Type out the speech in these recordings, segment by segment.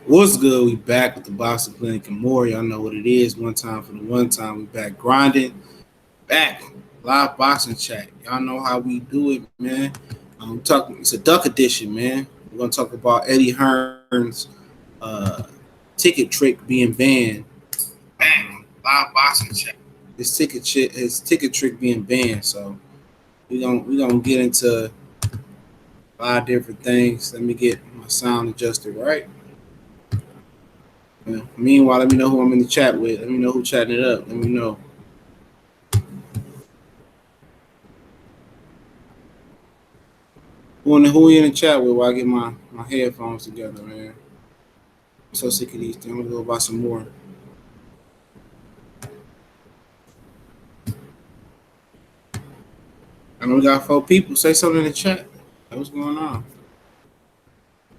What's good? We back with the Boxing Clinic and more. Y'all know what it is. One time for the one time. We back grinding. Back. Live boxing chat. Y'all know how we do it, man. It's a duck edition, man. We're gonna talk about Eddie Hearn's uh, ticket trick being banned. Live boxing chat. His ticket trick being banned. So we gonna get into a lot of different things. Let me get my sound adjusted right. Yeah. Meanwhile, let me know who I'm in the chat with. Let me know who chatting it up. Let me know. Who in the chat with while I get my headphones together, man. I'm so sick of these things. I'm gonna go buy some more. I know we got 4 people. Say something in the chat. What's going on?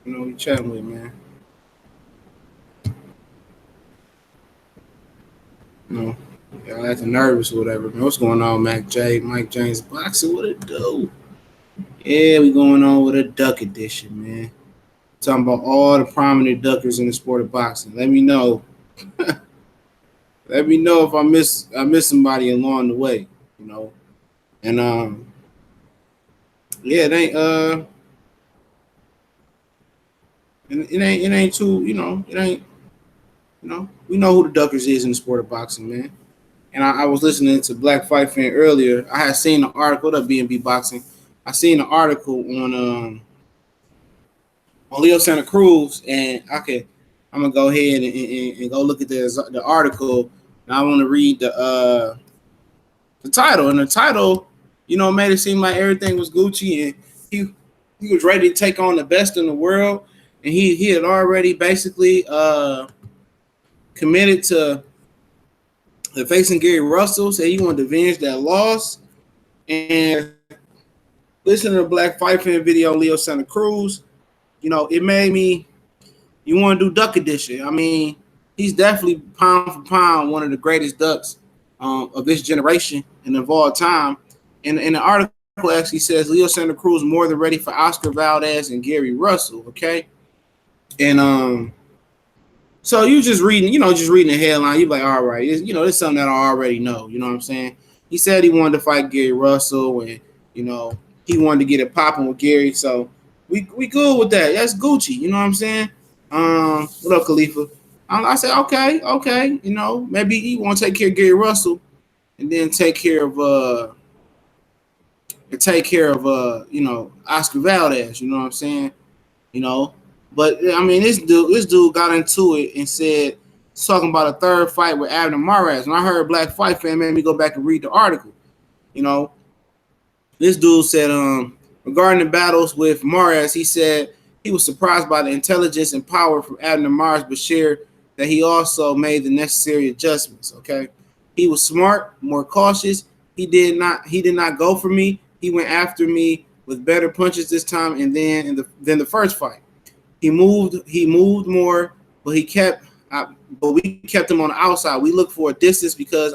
You know who you chatting with, man. You know, y'all acting nervous or whatever. Man, what's going on, Mike James Boxing? What it do? Yeah, we going on with a duck edition, man. Talking about all the prominent duckers in the sport of boxing. Let me know. Let me know if I miss somebody along the way, you know. And yeah, it ain't too, it ain't, we know who the duckers is in the sport of boxing, man. And I was listening to Black Fight Fan earlier. I had seen the article of B&B Boxing. I seen the article on Leo Santa Cruz, and I'm gonna go ahead and go look at the article. And I want to read the title, and the title, made it seem like everything was Gucci, and he was ready to take on the best in the world, and he had already basically committed to facing Gary Russell. Said he wanted to avenge that loss, and listening to the Black Fight Fan video on Leo Santa Cruz, it made me. You want to do Duck Edition? I mean, he's definitely pound for pound one of the greatest ducks of this generation and of all time. And the article actually says Leo Santa Cruz more than ready for Oscar Valdez and Gary Russell. Okay, and so you just reading, the headline. You're like, all right, it's something that I already know. You know what I'm saying? He said he wanted to fight Gary Russell, and he wanted to get it popping with Gary. So we good with that. That's Gucci. You know what I'm saying? What up, Khalifa? I said, okay. Maybe he want to take care of Gary Russell, and then take care of Oscar Valdez. You know what I'm saying? But I mean, this dude got into it and said talking about a third fight with Abner Mares. And I heard Black Fight Fan made me go back and read the article. This dude said regarding the battles with Mares, he said he was surprised by the intelligence and power from Abner Mares, but shared that he also made the necessary adjustments. Okay, he was smart, more cautious. He did not go for me. He went after me with better punches this time, and then than the first fight. He moved more, but we kept him on the outside. We looked for a distance because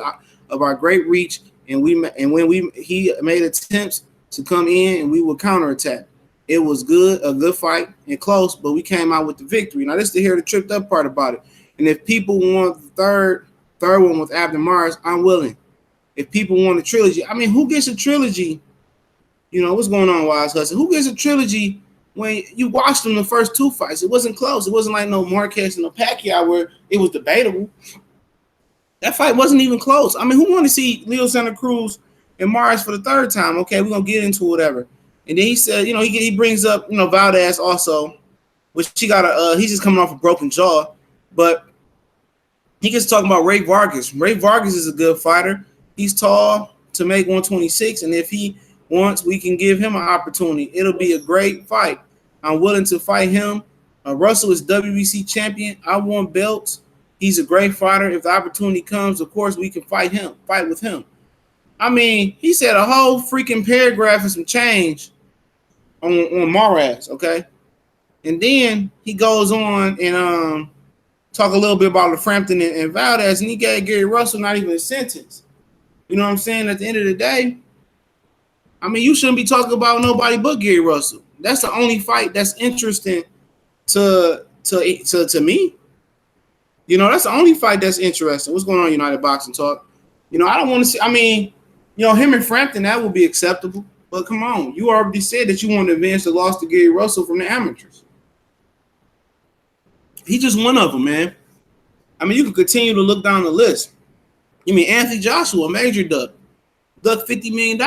of our great reach, and he made attempts to come in, and we would counterattack. It was a good fight and close, but we came out with the victory. Now this is to hear the tripped up part about it. And if people want the third one with Abner Mares, I'm willing. If people want a trilogy, I mean, who gets a trilogy? What's going on, Wise Hudson? Who gets a trilogy when you watched them the first 2 fights? It wasn't close. It wasn't like no Marquez and no Pacquiao where it was debatable. That fight wasn't even close. I mean, who want to see Leo Santa Cruz and Mares for the third time? Okay, we're going to get into whatever. And then he said, he brings up, Valdez also, which he's just coming off a broken jaw. But he gets talking about Ray Vargas. Ray Vargas is a good fighter. He's tall to make 126, and if he wants, we can give him an opportunity. It'll be a great fight. I'm willing to fight him. Russell is WBC champion. I want belts. He's a great fighter. If the opportunity comes, of course, we can fight with him. I mean, he said a whole freaking paragraph and some change on Mares, okay? And then he goes on and talk a little bit about the Frampton and Valdez, and he gave Gary Russell not even a sentence. You know what I'm saying? At the end of the day, I mean, you shouldn't be talking about nobody but Gary Russell. That's the only fight that's interesting to to me. You know, that's the only fight that's interesting. What's going on, United Boxing Talk? You know, I don't want to see. I mean, you know, him and Frampton, that would be acceptable. But come on, you already said that you want to avenge the loss to Gary Russell from the amateurs. He just one of them, man. I mean, you can continue to look down the list. You mean Anthony Joshua, a major duck $50 million.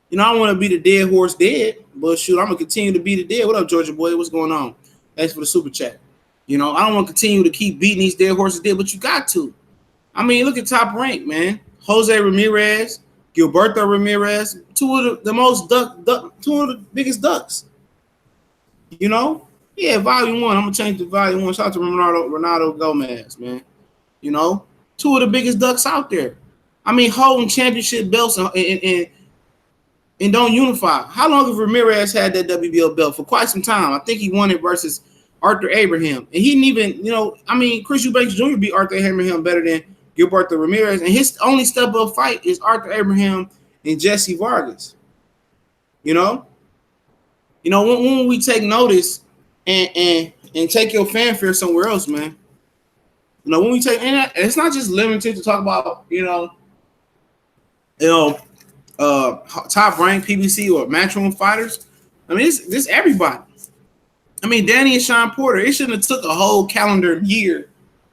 You know, I don't want to be the dead horse dead, but shoot, I'm gonna continue to be the dead. What up, Georgia boy? What's going on? Thanks for the super chat. You know, I don't want to continue to keep beating these dead horses dead, but you got to. I mean, look at Top Rank, man. Jose Ramirez, Gilberto Ramirez, two of the biggest ducks. You know? Yeah, volume 1. I'm gonna change to volume 1. Shout out to Ronaldo Gomez, man. You know, two of the biggest ducks out there. I mean, holding championship belts and don't unify. How long have Ramirez had that WBO belt? For quite some time. I think he won it versus Arthur Abraham. And he didn't even, you know, I mean, Chris Eubanks Jr. beat Arthur Abraham better than Gilberto Ramirez. And his only step-up fight is Arthur Abraham and Jesse Vargas. You know? You know, when we take notice and take your fanfare somewhere else, man. You know, when we take, and it's not just limited to talk about, top ranked PBC or matchroom fighters. I mean, this everybody. I mean, Danny and Sean Porter, it shouldn't have took a whole calendar year.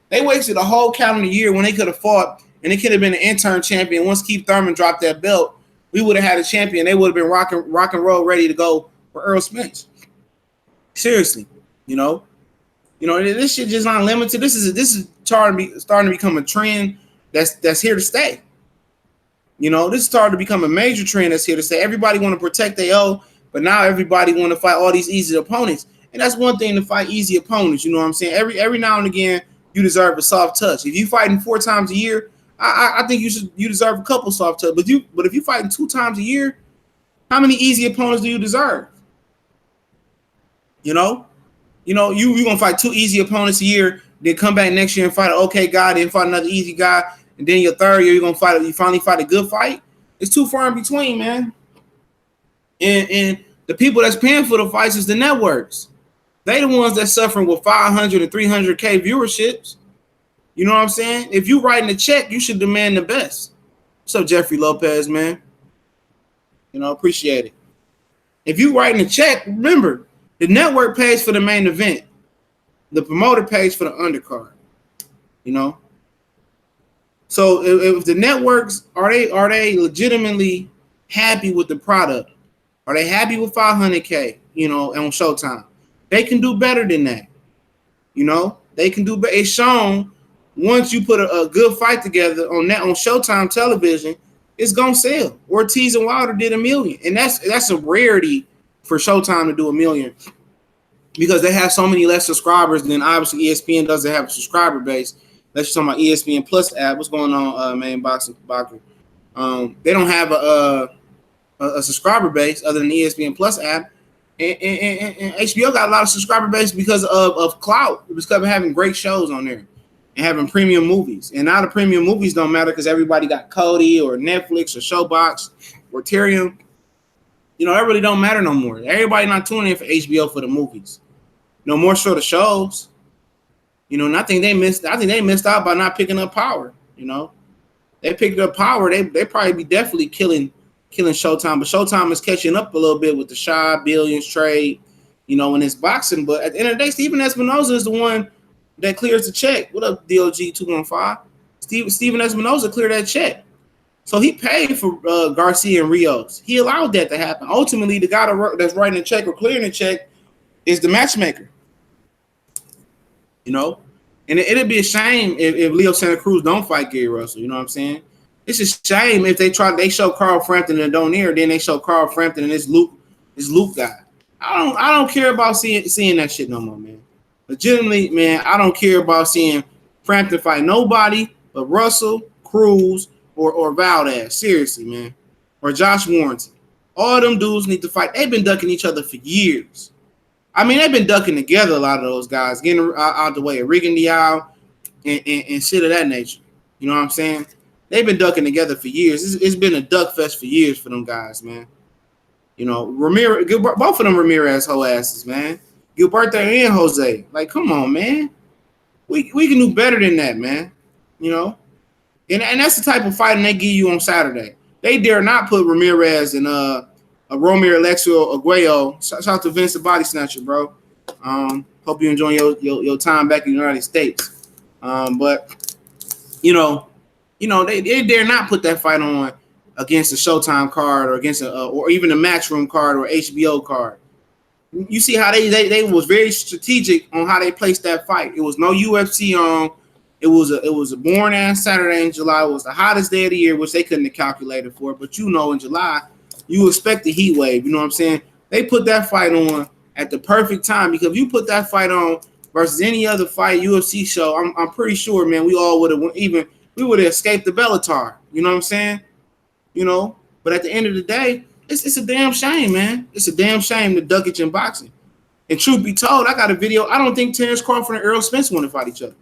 They wasted a whole calendar year when they could have fought, and it could have been an interim champion. Once Keith Thurman dropped that belt, we would have had a champion. They would have been rock and roll ready to go for Earl Spence. Seriously, this shit just not limited. This is starting to become a trend that's here to stay. You know, this is starting to become a major trend that's here to stay. Everybody want to protect their own, but now everybody want to fight all these easy opponents. And that's one thing, to fight easy opponents. You know what I'm saying? Every now and again, you deserve a soft touch. If you fighting 4 times a year, I think you deserve a couple soft touch. But if you fighting 2 times a year, how many easy opponents do you deserve? You gonna fight 2 easy opponents a year, then come back next year and fight an okay guy, then fight another easy guy, and then your third year you finally fight a good fight. It's too far in between, man. And the people that's paying for the fights is the networks. They the ones that's suffering with 500 and 300K viewerships. You know what I'm saying? If you writing a check, you should demand the best. What's up, Jeffrey Lopez, man? Appreciate it. If you writing a check, remember, the network pays for the main event. The promoter pays for the undercard. So if the networks are they legitimately happy with the product? Are they happy with 500K? On Showtime, they can do better than that. They can do better. It's shown once you put a good fight together on Showtime television, it's gonna sell. Ortiz and Wilder did 1 million, and that's a rarity for Showtime to do 1 million because they have so many less subscribers than obviously ESPN doesn't have a subscriber base. Let's talk about ESPN Plus app. What's going on, main boxing? They don't have a subscriber base other than the ESPN Plus app, and HBO got a lot of subscriber base because of clout, because of having great shows on there and having premium movies. And now the premium movies don't matter because everybody got Kodi or Netflix or Showbox or Terium. It really don't matter no more. Everybody not tuning in for HBO for the movies. No more so the shows. And I think they missed out by not picking up Power. They picked up Power. They probably be definitely killing Showtime, but Showtime is catching up a little bit with the Shaw Billions trade, when it's boxing. But at the end of the day, Steven Espinoza is the one that clears the check. What up, DOG 215? Steven Espinoza cleared that check. So he paid for Garcia and Rios. He allowed that to happen. Ultimately, the guy that's writing the check or clearing the check is the matchmaker. And it'd be a shame if Leo Santa Cruz don't fight Gary Russell. You know what I'm saying? It's a shame if they show Carl Frampton and don't air, then they show Carl Frampton and this Luke guy. I don't care about seeing that shit no more, man. Legitimately, man, I don't care about seeing Frampton fight nobody but Russell, Cruz, or Valdez. Seriously, man. Or Josh Warrington. All them dudes need to fight. They've been ducking each other for years. I mean, they've been ducking together, a lot of those guys, getting out the way of Riggin Dial and shit of that nature. You know what I'm saying? They've been ducking together for years. It's been a duck fest for years for them guys, man. Ramirez, both of them Ramirez hoe asses, man. Gilberto and Jose. Like, come on, man. We can do better than that, man. You know? And that's the type of fighting they give you on Saturday. They dare not put Ramirez and Romero Alexio Aguayo. Shout out to Vince the Body Snatcher, bro. Hope you're enjoying your time back in the United States. But they dare not put that fight on against a Showtime card or against or even a Matchroom card or HBO card. You see how they was very strategic on how they placed that fight. It was no UFC on. It was a born ass Saturday in July. It was the hottest day of the year, which they couldn't have calculated for. But in July, you expect the heat wave. You know what I'm saying? They put that fight on at the perfect time, because if you put that fight on versus any other fight UFC show, I'm pretty sure, man, we all would have escaped the Bellator. You know what I'm saying? But at the end of the day, it's a damn shame, man. It's a damn shame to duck it in boxing. And truth be told, I got a video. I don't think Terence Crawford and Earl Spence want to fight each other.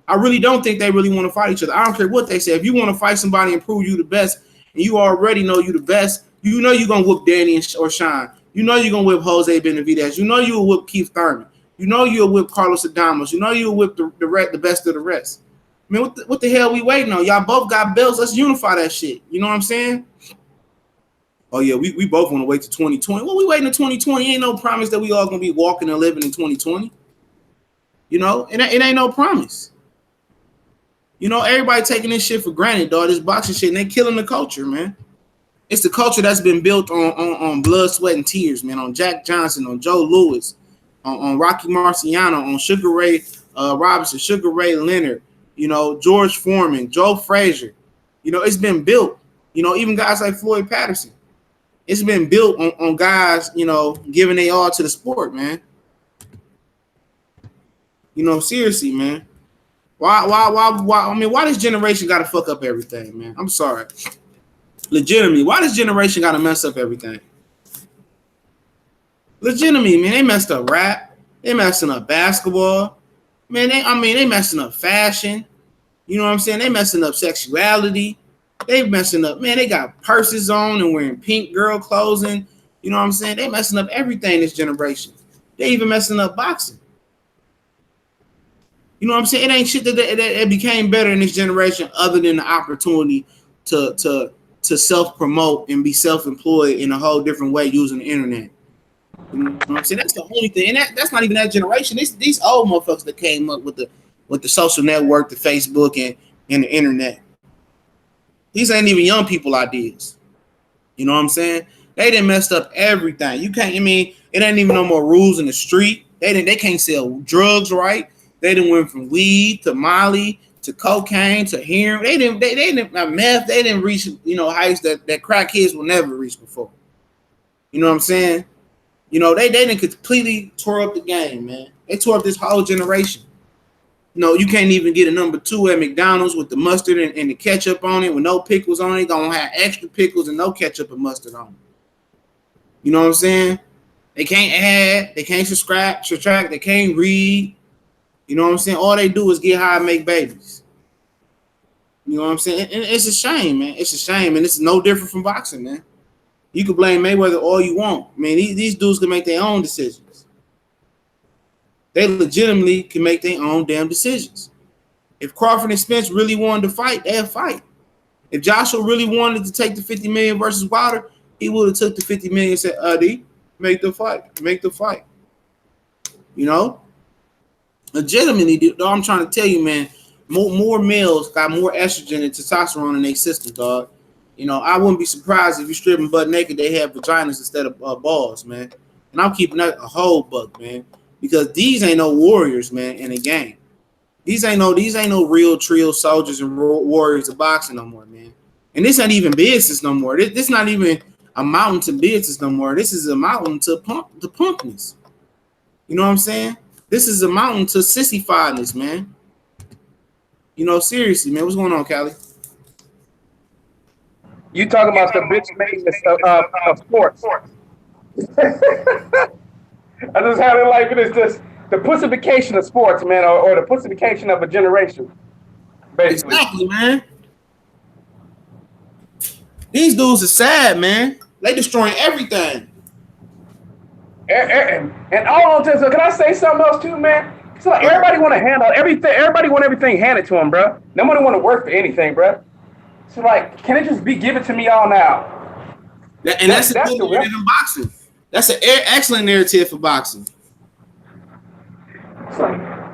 I really don't think they really want to fight each other. I don't care what they say. If you want to fight somebody and prove you the best, and you already know you the best, you know you're going to whoop Danny or Sean. You know you're going to whip Jose Benavidez. You know you'll whip Keith Thurman. You know you'll whip Carlos Adames. You know you'll whip the best of the rest. I mean, what the hell we waiting on? Y'all both got belts. Let's unify that shit. You know what I'm saying? Oh, yeah, we both want to wait to 2020. Well, we waiting to 2020. Ain't no promise that we all going to be walking and living in 2020. It ain't no promise. Everybody taking this shit for granted, dog. This boxing shit, and they killing the culture, man. It's the culture that's been built on blood, sweat, and tears, man. On Jack Johnson, on Joe Louis, on Rocky Marciano, on Sugar Ray Robinson, Sugar Ray Leonard, George Foreman, Joe Frazier. It's been built. Even guys like Floyd Patterson. It's been built on guys, giving their all to the sport, man. Seriously, man. Why? I mean, why this generation got to fuck up everything, man? I'm sorry. Legitimately, why this generation got to mess up everything? Legitimately, man, they messed up rap. They messing up basketball. Man, they messing up fashion. You know what I'm saying? They messing up sexuality. They messing up, man, they got purses on and wearing pink girl clothing. You know what I'm saying? They messing up everything this generation. They even messing up boxing. You know what I'm saying? It ain't shit that became better in this generation other than the opportunity to self-promote and be self-employed in a whole different way using the internet. You know what I'm saying? That's the only thing. And that's not even that generation. These old motherfuckers that came up with the social network, the Facebook and the internet. These ain't even young people ideas. You know what I'm saying? They done messed up everything. You can't, it ain't even no more rules in the street. They can't sell drugs right. They done went from weed to Molly to cocaine to heroin. They didn't meth. They didn't reach, heights that crack kids will never reach before. You know what I'm saying? They didn't completely tore up the game, man. They tore up this whole generation. You can't even get a number 2 at McDonald's with the mustard and the ketchup on it with no pickles on it. Gonna have extra pickles and no ketchup and mustard on it. You know what I'm saying? They can't add, they can't subtract, they can't read. You know what I'm saying? All they do is get high and make babies. You know what I'm saying? And it's a shame, man. It's a shame, and it's no different from boxing, man. You can blame Mayweather all you want. Man, these dudes can make their own decisions. They legitimately can make their own damn decisions. If Crawford and Spence really wanted to fight, they'll fight. If Joshua really wanted to take the $50 million versus Wilder, he would have took the $50 million and said, D, make the fight. Legitimately, dog, I'm trying to tell you, man, more males got more estrogen and testosterone in their system, dog. I wouldn't be surprised if you strip them butt naked, they have vaginas instead of balls, man. And I'm keeping that a whole buck, man. Because these ain't no warriors, man, in a game. These ain't no real trio soldiers and warriors of boxing no more, man. And this ain't even business no more. This not even amounting to business no more. This is amounting to punkness. You know what I'm saying? This is amounting to sissifiedness, man. Seriously, man. What's going on, Callie? You talking about the bitch maintenance of sports. I just had it like it's just the pussification of sports, man, or the pussification of a generation. Basically. Exactly, man. These dudes are sad, man. They destroying everything. And all on this. So can I say something else too, man? So like everybody want to handle everything. Everybody want everything handed to them, bro. Nobody want to work for anything, bro. So like, can it just be given to me all now? That's a good narrative in boxing. That's an excellent narrative for boxing. So,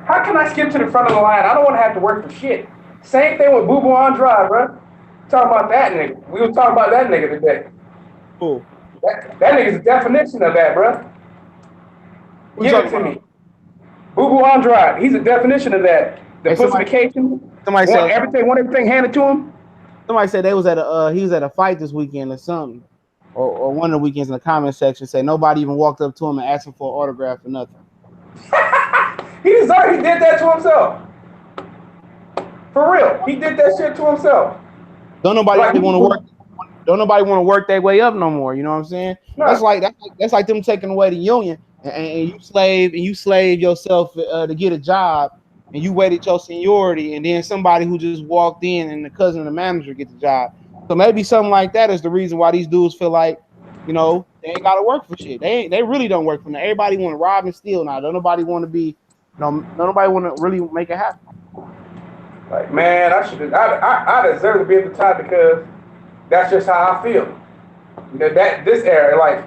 how can I skip to the front of the line? I don't want to have to work for shit. Same thing with Boo Boo Andrade, bro. Talking about that nigga. We were talking about that nigga today. Cool. That nigga's the definition of that, bro. Give it to me. Boo Boo Andrade. He's a definition of that. The pussification. Somebody said everything handed to him. Somebody said they was at he was at a fight this weekend or something, or one of the weekends in the comment section said nobody even walked up to him and asked him for an autograph or nothing. He did that to himself. For real, he did that shit to himself. Don't nobody want to work. Don't nobody want to work their way up no more. You know what I'm saying? No. That's like them taking away the union and you slave yourself to get a job. And you waited your seniority, and then somebody who just walked in and the cousin of the manager get the job. So maybe something like that is the reason why these dudes feel like, you know, they ain't gotta work for shit. They really don't work for that. Everybody want to rob and steal now. Don't nobody want to be, nobody want to really make it happen. Like, man, I deserve to be at the top because that's just how I feel. That this era, like,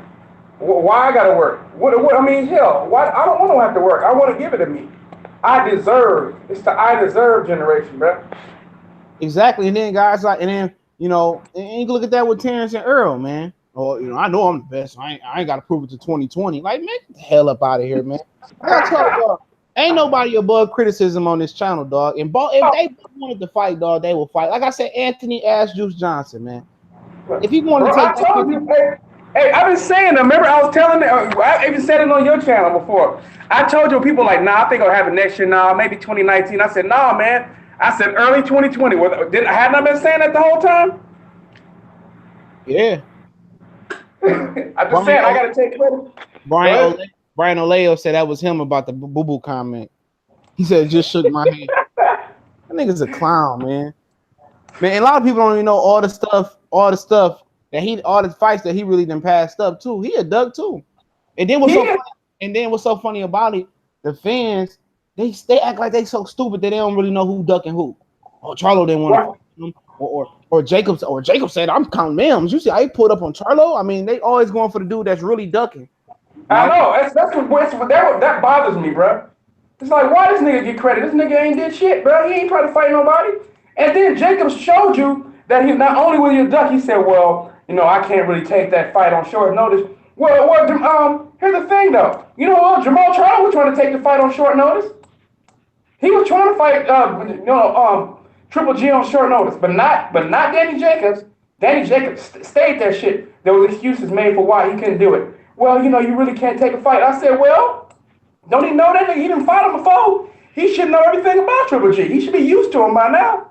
why I gotta work? What I mean, hell, why I don't want to have to work. I want to give it to me. I deserve. It's the I deserve generation, bro. Exactly. And then guys like, and then, you know, and you look at that with Terence and Earl, man. Or, you know, I know I'm the best. So I ain't got to prove it to 2020. Like, man, get the hell up out of here, man. I gotta tell you, dog, ain't nobody above criticism on this channel, dog. And if they wanted to fight, dog, they will fight. Like I said, Anthony Ass Juice Johnson, man. If he wanted to take I told you, hey, I've been saying that. Remember, I was telling I even said it on your channel before. I told you people like, nah, I think I'll have it next year. Nah, maybe 2019. I said, nah, man. I said early 2020. Hadn't I been saying that the whole time? Yeah. I'm just saying I gotta take credit. Brian Oleo said that was him about the boo-boo comment. He said, just shook my hand. That nigga's a clown, man. Man, a lot of people don't even know all the stuff all the fights that he really done passed up too. He a duck too. And then what's so funny about it, the fans, they act like they so stupid that they don't really know who ducking who. Oh, Charlo didn't want to fight him. Or Jacob said, I'm counting Mims. You see how he pulled up on Charlo? I mean, they always going for the dude that's really ducking. I know. That bothers me, bro. It's like, why this nigga get credit? This nigga ain't did shit, bro. He ain't trying to fight nobody. And then Jacob showed you that he not only was he a duck, he said, well, you know, I can't really take that fight on short notice. Well, here's the thing though. You know what? Jamal Charlo was trying to take the fight on short notice. He was trying to fight, Triple G on short notice, but not Danny Jacobs. Danny Jacobs stayed that shit. There was excuses made for why he couldn't do it. Well, you know, you really can't take a fight. I said, well, don't he know that nigga? He didn't fight him before. He should know everything about Triple G. He should be used to him by now.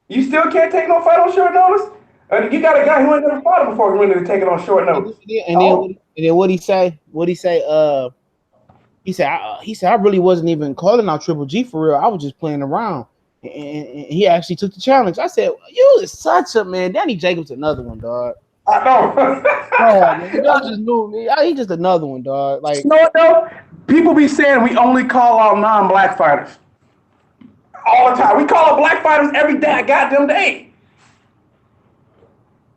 You still can't take no fight on short notice? You got a guy who ain't never fought him before who wanted to take it on short notice. And then what he say? He said, I really wasn't even calling out Triple G for real. I was just playing around. And he actually took the challenge. I said, you is such a man. Danny Jacobs another one, dog. I know. Man, y'all just knew me. He's just another one, dog. Like, you know what though? People be saying we only call out non-black fighters. All the time. We call out black fighters every day, goddamn day.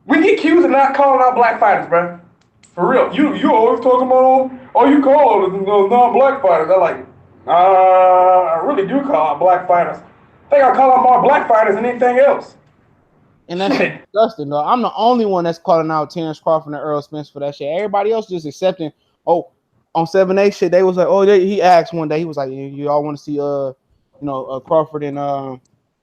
We get accused of not calling out black fighters, bro. For real. You always talking about, you call those non-black fighters. I'm like, I really do call out black fighters. I think I call out more black fighters than anything else. And that's disgusting, though. I'm the only one that's calling out Terence Crawford and Earl Spence for that shit. Everybody else just accepting. Oh, on 7A shit, they was like, he asked one day, he was like, you all want to see Crawford and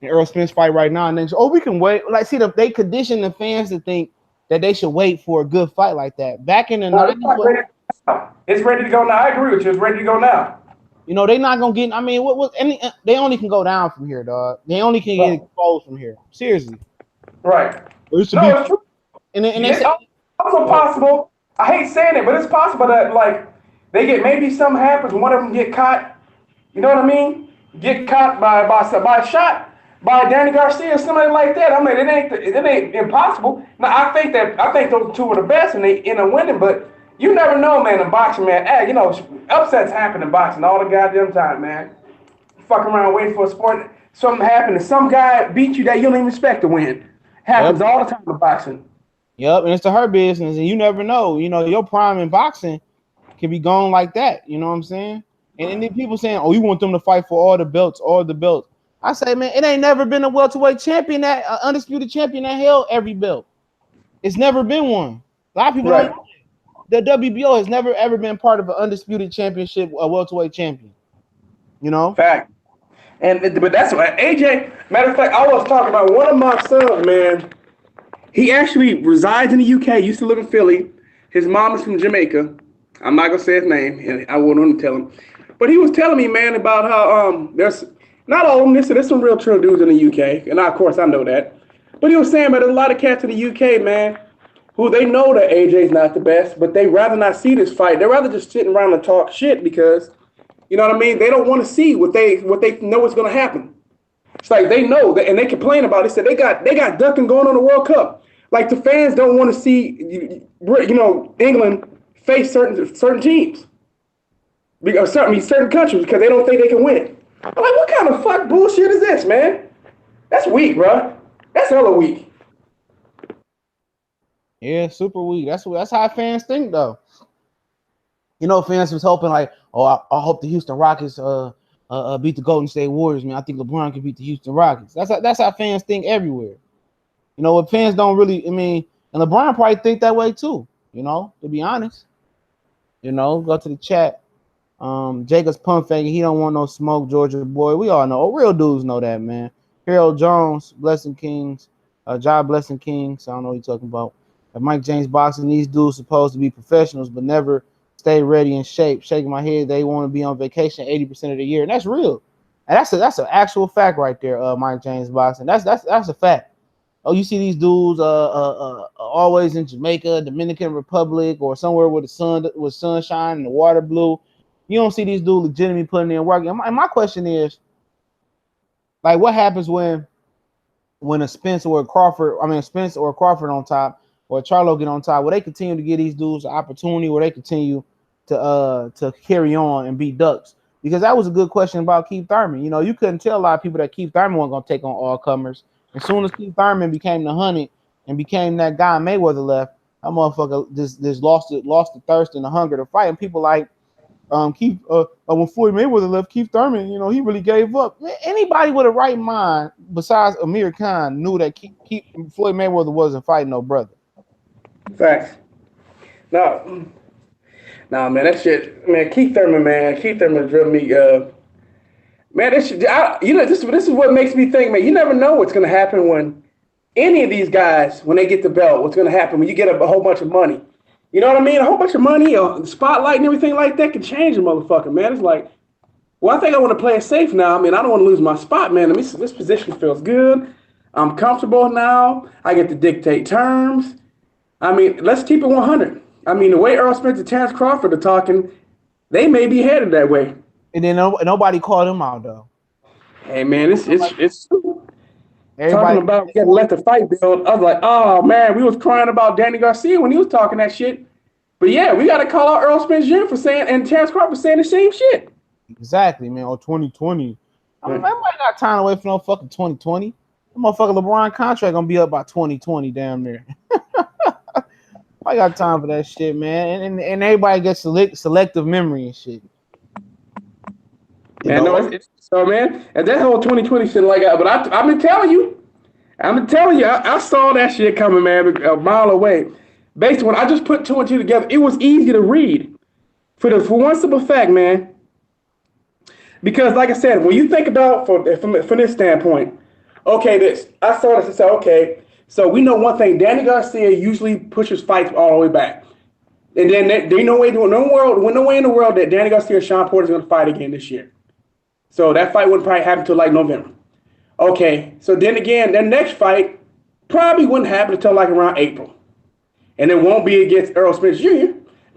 Earl Spence fight right now? And then we can wait. Like, see, they condition the fans to think that they should wait for a good fight like that. Back in the 90s, it's ready to go now. I agree with you. It's ready to go now. You know, they're not gonna get. I mean, they only can go down from here, dog. They only can get exposed from here. Seriously. Right. It's true. And it's also possible. I hate saying it, but it's possible that like they get maybe something happens. One of them get caught. You know what I mean? Get caught by a shot by Danny Garcia or somebody like that. I mean, it ain't impossible. Now I think those two are the best and they end up winning, but You never know, man, in boxing, man. Hey, you know, upsets happen in boxing all the goddamn time, man. Fuck around, wait for a sport, something happened, and some guy beat you that you don't even expect to win. Happens all the time in boxing. Yep, and it's to her business, and you never know. You know, your prime in boxing can be gone like that. You know what I'm saying? And then people saying, "Oh, you want them to fight for all the belts, all the belts." I say, man, it ain't never been a welterweight champion that undisputed champion that held every belt. It's never been one. A lot of people don't know that. The WBO has never ever been part of an undisputed championship, a welterweight champion. You know? Fact. But that's what AJ. Matter of fact, I was talking about one of my sons, man. He actually resides in the UK. Used to live in Philly. His mom is from Jamaica. I'm not gonna say his name, and I wouldn't want to tell him. But he was telling me, man, about how there's not all of them. There's some real true dudes in the UK, and of course I know that. But he was saying, man, there's a lot of cats in the UK, man, who they know that AJ's not the best, but they rather not see this fight. They rather just sit around and talk shit because, you know what I mean? They don't want to see what they know is going to happen. It's like they know that, and they complain about it. They said they got ducking going on the World Cup. Like the fans don't want to see, you know, England face certain teams, because certain countries, because they don't think they can win. I'm like, what kind of fuck bullshit is this, man? That's weak, bro. That's hella weak. Yeah, super weak. That's how fans think, though. You know, fans was hoping like, oh, I hope the Houston Rockets beat the Golden State Warriors. Man, I think LeBron can beat the Houston Rockets. That's how fans think everywhere. You know, what fans don't really. I mean, and LeBron probably think that way too. You know, to be honest. You know, go to the chat. Jacob's pump faking. He don't want no smoke, Georgia boy. We all know. Real dudes know that, man. Harold Jones, Blessing Kings, Job Blessing Kings. I don't know what you're talking about. Mike James boxing. These dudes supposed to be professionals, but never stay ready in shape. Shaking my head. They want to be on vacation 80% of the year, and that's real. And that's an actual fact right there. Mike James boxing. That's a fact. Oh, you see these dudes always in Jamaica, Dominican Republic, or somewhere where the sun was sunshine and the water blue. You don't see these dudes legitimately putting in work. And my question is, like, what happens when a Spence or a Crawford on top, or a Charlo get on top? Will they continue to give these dudes an opportunity? Will they continue to carry on and be ducks? Because that was a good question about Keith Thurman. You know, you couldn't tell a lot of people that Keith Thurman wasn't going to take on all comers. As soon as Keith Thurman became the hunted and became that guy Mayweather left, that motherfucker just lost the thirst and the hunger to fight. And people like Keith, when Floyd Mayweather left, Keith Thurman, you know, he really gave up. Man, anybody with a right mind besides Amir Khan knew that Floyd Mayweather wasn't fighting no brother. Facts. No, man, that shit, man. Keith Thurman drilled me. Man, this is what makes me think, man. You never know what's gonna happen when any of these guys, when they get the belt. What's gonna happen when you get a whole bunch of money? You know what I mean? A whole bunch of money, or spotlight and everything like that can change a motherfucker, man. It's like, well, I think I want to play it safe now. I mean, I don't want to lose my spot, man. This position feels good. I'm comfortable now. I get to dictate terms. I mean, let's keep it 100. I mean, the way Earl Spence and Terence Crawford are talking, they may be headed that way. And then nobody called him out, though. Hey, man, it's talking about getting let the fight build. I was like, oh, man, we was crying about Danny Garcia when he was talking that shit. But, yeah, we got to call out Earl Spence Jr. for saying, and Terence Crawford saying the same shit. Exactly, man. Or 2020. I mean, everybody got time away from no fucking 2020. The motherfucking LeBron contract going to be up by 2020, damn near. I got time for that shit, man. And everybody gets selective memory and shit. Man, so, man, and that whole 2020 shit, like, but I've been telling you, I saw that shit coming, man, a mile away. Based on when I just put two and two together, it was easy to read. For one simple fact, man, because like I said, when you think about from this standpoint, okay, I saw this and said, okay, so we know one thing: Danny Garcia usually pushes fights all the way back, and then there's no way in the world that Danny Garcia or Sean Porter is going to fight again this year. So that fight wouldn't probably happen until like November. Okay, so then again, their next fight probably wouldn't happen until like around April. And it won't be against Earl Spence Jr.,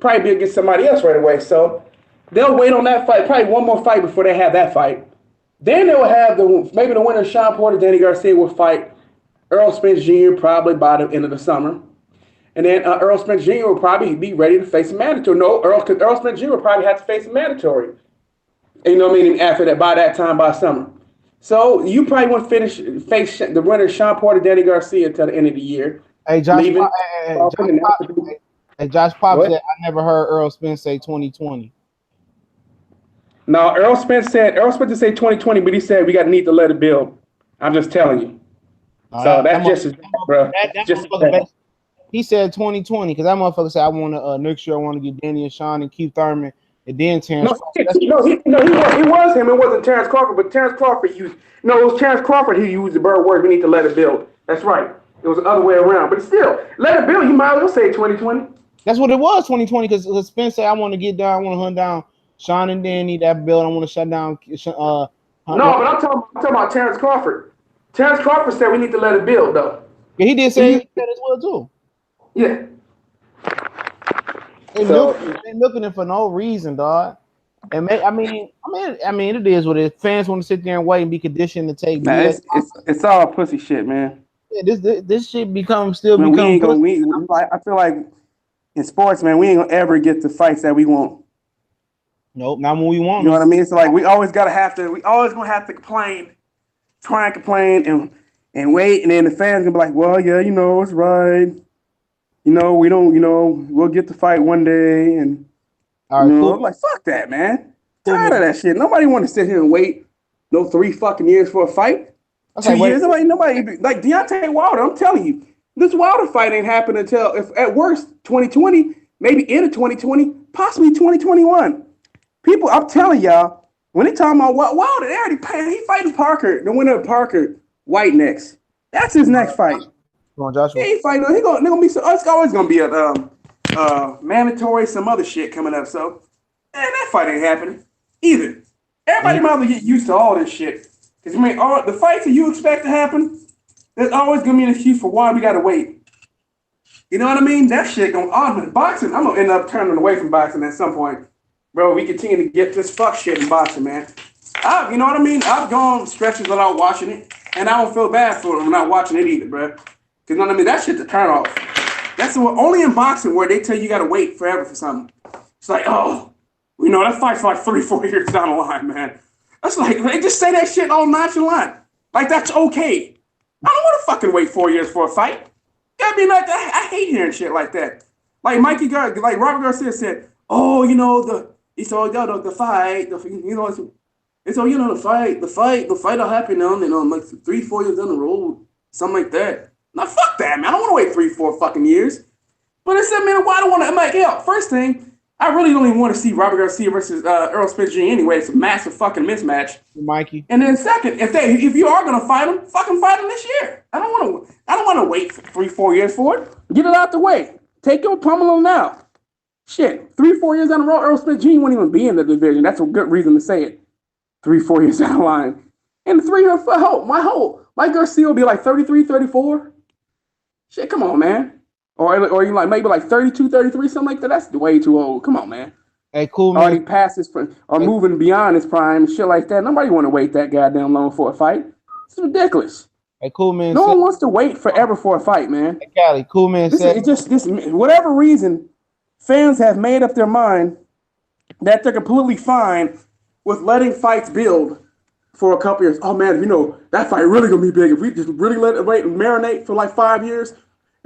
probably be against somebody else right away. So they'll wait on that fight, probably one more fight before they have that fight. Then they'll have maybe the winner of Sean Porter, Danny Garcia will fight Earl Spence Jr. probably by the end of the summer. And then Earl Spence Jr. will probably be ready to face a mandatory. No, Earl Spence Jr. will probably have to face a mandatory. You know what I mean? After that, by that time, by summer. So you probably won't face the winner, Sean Porter, Danny Garcia, until the end of the year. Hey, Josh Pop said, I never heard Earl Spence say 2020. No, Earl Spence said 2020, but he said we got to need to let it build. I'm just telling you. So that's just as bad, bro. He said 2020 because that motherfucker said I want to next year I want to get Danny and Sean and Keith Thurman and then Terence. He was him. It wasn't Terence Crawford, but Terence Crawford used. No, it was Terence Crawford who used the bird word. We need to let it build. That's right. It was the other way around. But still, let it build. You might as well say 2020. That's what it was, 2020. Because Spence said I want to get down. I want to hunt down Sean and Danny. That build. I want to shut down. No, but I'm talking about Terence Crawford. Terence Crawford said we need to let it build, though. Yeah, he did say that as well too. Yeah. They looking for no reason, dog. And I mean, it is what it is. Fans want to sit there and wait and be conditioned to take. It's all pussy shit, man. Yeah, this shit I feel like in sports, man, we ain't gonna ever get the fights that we want. Nope, not when we want. You know what I mean? It's like we always gonna have to complain, try and complain and wait, and then the fans gonna be like, well, yeah, it's right. We don't, we'll get the fight one day, and cool. I'm like, fuck that, man. Tired of that shit. Nobody want to sit here and wait 3 fucking years for a fight. 2 years. Nobody like Deontay Wilder. I'm telling you, this Wilder fight ain't happening until, if at worst, 2020, maybe end of 2020, possibly 2021. People, I'm telling y'all, when they talking about Wilder, they already paid. He fighting Parker, the winner of Parker White next. That's his next fight. Come on, Joshua. He ain't fighting. It's always gonna be a mandatory, some other shit coming up. So, that fight ain't happening either. Everybody might as well get used to all this shit. Because all the fights that you expect to happen, there's always gonna be an excuse for why we gotta wait. You know what I mean? That shit going boxing. I'm gonna end up turning away from boxing at some point, bro. We continue to get this fuck shit in boxing, man. You know what I mean? I've gone stretches without watching it, and I don't feel bad for it when not watching it either, bro. Because, you know what I mean? That shit's a turn off. That's only in boxing where they tell you got to wait forever for something. It's like, that fight's like 3-4 years down the line, man. That's like, they just say that shit all nonchalant. Like, that's okay. I don't want to fucking wait 4 years for a fight. Gotta be like that. I hate hearing shit like that. Like Robert Garcia said, the fight, the fight will happen on like 3-4 years down the road, something like that. Now, fuck that, man. I don't want to wait 3-4 fucking years. But I said, man, why do I want to? I'm like, hell, first thing, I really don't even want to see Robert Garcia versus Earl Spence Jr. anyway. It's a massive fucking mismatch. Mikey. And then second, if you are gonna fight him, fucking fight him this year. I don't want to wait for 3-4 years for it. Get it out the way. Take your pummel on now. Shit, 3-4 years down the road, Earl Spence Jr. won't even be in the division. That's a good reason to say it. 3-4 years down the line. And Mike Garcia will be like 33, 34. Shit, come on, man. Or you like maybe like 32, 33, something like that. That's way too old. Come on, man. Hey, cool, man. Already past his prime, or moving beyond his prime, shit like that. Nobody want to wait that goddamn long for a fight. It's ridiculous. Hey, cool, man. No one wants to wait forever for a fight, man. Hey, Cali, cool, man. Whatever reason, fans have made up their mind that they're completely fine with letting fights build for a couple years. Oh man, that fight really gonna be big if we just really let it wait and marinate for like 5 years.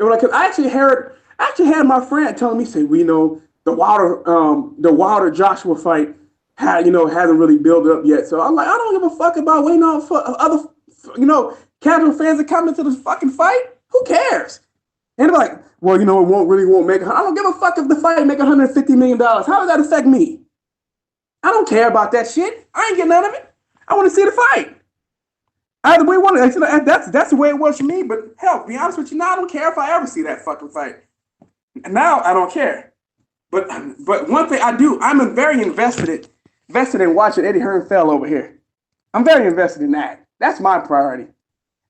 I actually had my friend telling me, say, the Wilder Joshua fight hasn't really built up yet. So I'm like, I don't give a fuck about waiting on other casual fans to come into this fucking fight. Who cares? And they're like, well, it won't make. I don't give a fuck if the fight make $150 million. How does that affect me? I don't care about that shit. I ain't getting none of it. I want to see the fight. Either way, that's the way it was for me. But hell, to be honest with you, now I don't care if I ever see that fucking fight. Now I don't care. But one thing I do, I'm very invested in watching Eddie Hearn fail over here. I'm very invested in that. That's my priority.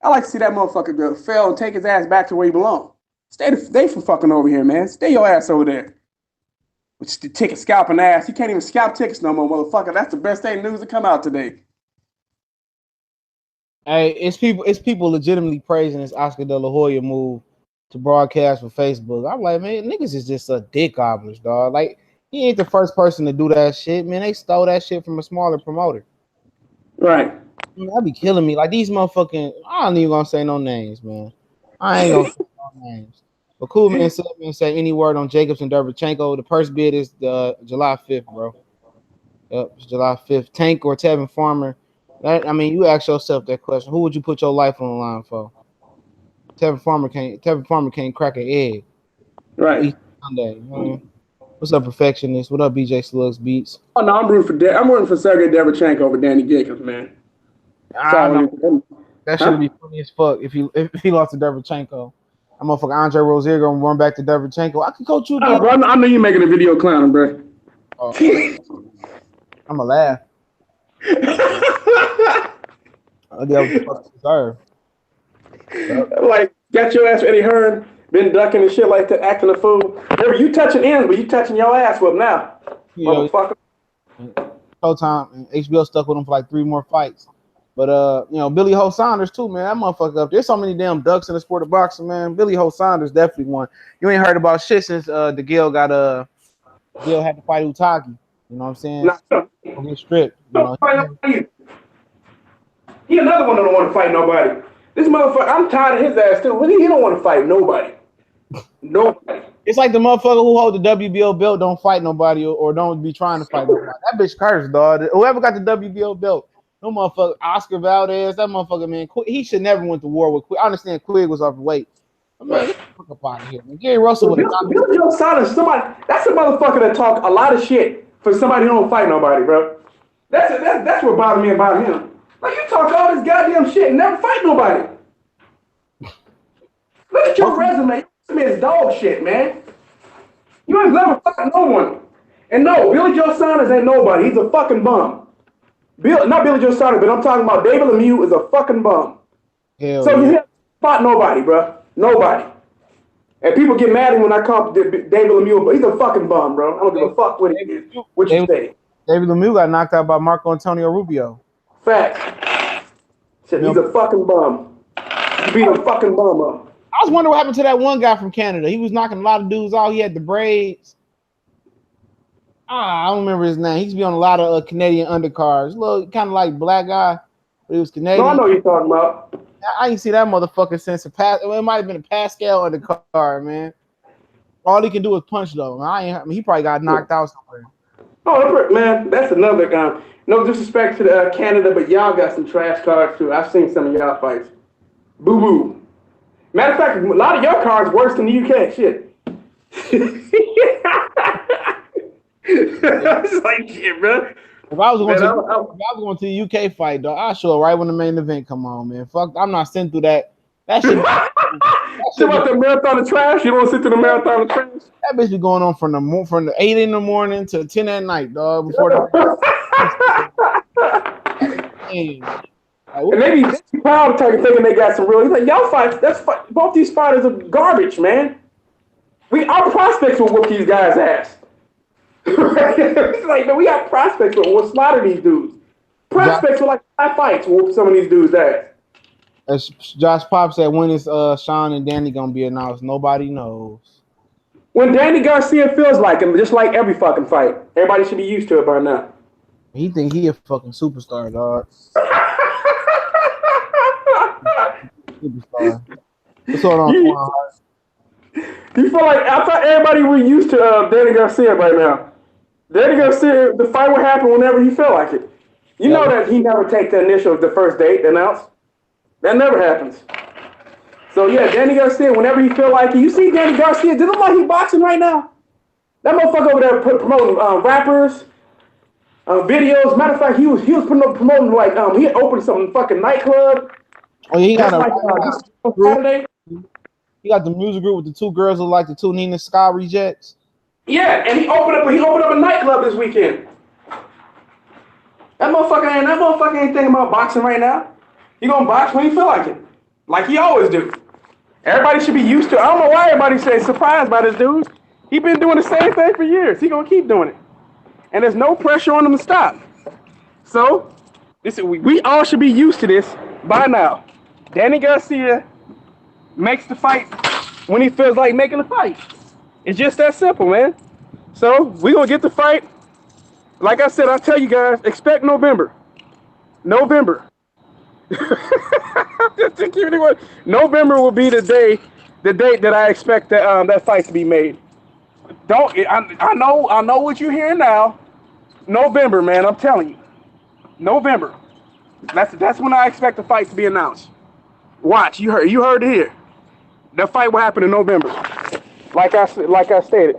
I like to see that motherfucker fail and take his ass back to where he belongs. Stay from fucking over here, man. Stay your ass over there. With the ticket scalping ass. You can't even scalp tickets no more, motherfucker. That's the best thing news to come out today. Hey, it's people legitimately praising this Oscar De La Hoya move to broadcast for Facebook. I'm like, man, niggas is just a dick gobblers, dog. Like, he ain't the first person to do that shit, man. They stole that shit from a smaller promoter. Right. Man, that be killing me. Like these motherfucking, I ain't even gonna say no names, man. I ain't gonna say no names. But cool, man, said man, say any word on Jacobs and Derevchenko. The purse bid is July 5th, bro. Yep, it's July 5th. Tank or Tevin Farmer. I mean, you ask yourself that question. Who would you put your life on the line for? Tevin Farmer can't crack an egg. Right. Each Sunday. Man. What's up, perfectionist? What up, BJ Slugs Beats? Oh no, I'm rooting for Sergey Derevchenko over Danny Jacobs, man. That should be funny as fuck if he lost to Derevchenko. I'm motherfucker Andre Rozier gonna run back to Derevchenko. I can coach you, bro. I know you making a video clowning, bro. Oh, I'm gonna laugh. Like, got your ass Eddie Hearn, been ducking and shit like that, acting a fool. Remember, you touching ends, but you touching your ass with him now. Motherfucker. Showtime and HBO stuck with him for like 3 more fights. But Billy Ho Saunders too, man. That motherfucker up. There's so many damn ducks in the sport of boxing, man. Billy Ho Saunders definitely won. You ain't heard about shit since Gil had to fight Utagi. You know what I'm saying? Get stripped. He another one that don't want to fight nobody. This motherfucker, I'm tired of his ass too. He don't want to fight nobody. Nobody. It's like the motherfucker who hold the WBO belt don't fight nobody or don't be trying to fight nobody. That bitch cursed, dog. Whoever got the WBO belt, no motherfucker, Oscar Valdez, that motherfucker, man, he should never went to war with Quigg. I understand Quigg was overweight. Man, get the fuck up out of here, man. Gary Russell would have Billy Joe Saunders, that's a motherfucker that talk a lot of shit for somebody who don't fight nobody, bro. That's what bothered me about him. Like, you talk all this goddamn shit and never fight nobody. Look at your resume. Your resume is dog shit, man. You ain't never fought no one. And no, Billy Joe Saunders ain't nobody. He's a fucking bum. Not Billy Joe Saunders, but I'm talking about David Lemieux is a fucking bum. Hell so yeah. you haven't fought nobody, bro. Nobody. And people get mad at me when I call David Lemieux, but he's a fucking bum, bro. I don't give a fuck what he is. What you say? David Lemieux got knocked out by Marco Antonio Rubio. Facts. Shit, he's a fucking bum. He beat a fucking bum up. I was wondering what happened to that one guy from Canada. He was knocking a lot of dudes out. He had the braids. I don't remember his name. He used to be on a lot of Canadian undercards. Little kind of like black guy, but he was Canadian. No, I know what you're talking about. I ain't see that motherfucker since it might have been a Pascal undercard, man. All he can do is punch though. He probably got knocked out somewhere. Oh, man, that's another guy. No disrespect to Canada, but y'all got some trash cards too. I've seen some of y'all fights. Boo boo. Matter of fact, a lot of your cards worse than the UK. Shit. It's like shit, bro. If I was going to the UK fight, dog, I'll show it right when the main event come on, man. Fuck, I'm not sitting through that. That shit. About the marathon of trash. You don't sit through the marathon of trash. That bitch be going on from the 8 in the morning to 10 at night, dog. Before and they be proud of thinking they got some real. He's like, y'all fight. Both these fighters are garbage, man. Our prospects will whoop these guys' ass. It's like, man, we got prospects will slaughter these dudes. Prospects will like 5 fights will whoop some of these dudes' ass. As Josh Pop said, when is Sean and Danny gonna be announced? Nobody knows. When Danny Garcia feels like him, just like every fucking fight. Everybody should be used to it by now. He think he a fucking superstar, dog. Superstar. What's going on? You feel like I thought everybody were used to Danny Garcia by now. Danny Garcia, the fight will happen whenever he feel like it. You know that he never take the first date announced. That never happens. So yeah, Danny Garcia, whenever he feel like it. You see Danny Garcia, does it look like he boxing right now? That motherfucker over there promoting rappers, videos. Matter of fact, he was promoting like he had opened some fucking nightclub. Oh, he got Saturday. He got the music group with the 2 girls who like the 2 Nina Sky rejects. Yeah, and he opened up a nightclub this weekend. That motherfucker ain't thinking about boxing right now. He gonna box when he feel like it, like he always do. Everybody should be used to it. I don't know why everybody says surprised by this dude. He been doing the same thing for years. He gonna keep doing it, and there's no pressure on him to stop. So, we all should be used to this by now. Danny Garcia makes the fight when he feels like making a fight. It's just that simple, man. So we gonna get the fight. Like I said, I tell you guys, expect November. November. November will be the date that I expect that fight to be made. I know what you're hearing now. November, man, I'm telling you. November. That's when I expect the fight to be announced. Watch, you heard it here. The fight will happen in November. Like I stated.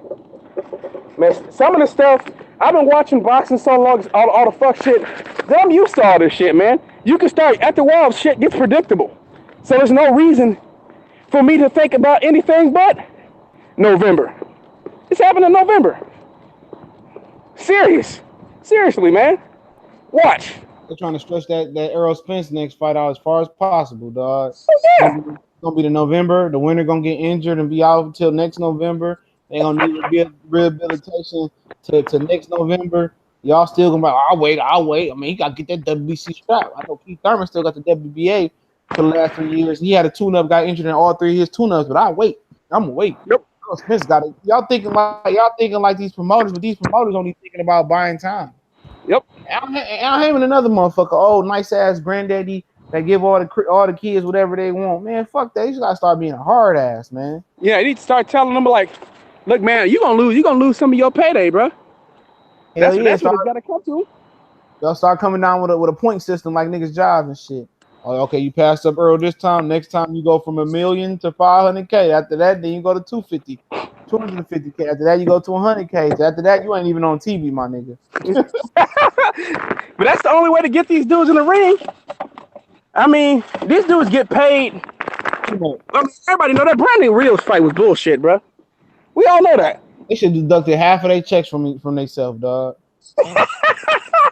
Man, some of the stuff, I've been watching boxing so long, all the fuck shit. I'm used to all this shit, man. You can start, after a while, shit gets predictable. So there's no reason for me to think about anything but November. It's happening in November. Seriously, man. Watch. They're trying to stretch that Earl Spence next fight out as far as possible, dog. Oh, yeah. It's gonna be the November. The winner gonna get injured and be out until next November. They gonna need rehabilitation to next November. Y'all still gonna be like, I'll wait. I mean, he gotta get that WBC strap. I know Keith Thurman still got the WBA for the last 3 years. He had a tune-up, got injured in all 3 of his tune-ups, but I'm gonna wait. Nope. Earl Spence got it. Y'all thinking like these promoters, but these promoters only thinking about buying time. Yep. Al Heyman, another motherfucker, old nice ass granddaddy that give all the kids whatever they want. Man, fuck that. You just gotta start being a hard ass, man. Yeah, you need to start telling them like, look, man, you gonna lose some of your payday, bro. That's what it's gotta come to. Y'all start coming down with a point system like niggas' jobs and shit. Oh, okay, you passed up Earl this time. Next time you go from $1 million to $500K. After that, then you go to 250K. After that, you go to 100K. After that, you ain't even on TV, my nigga. But that's the only way to get these dudes in the ring. I mean, these dudes get paid. I mean, everybody know that Brandon Rios fight was bullshit, bro. We all know that. They should deduct half of their checks from themselves, dog. Half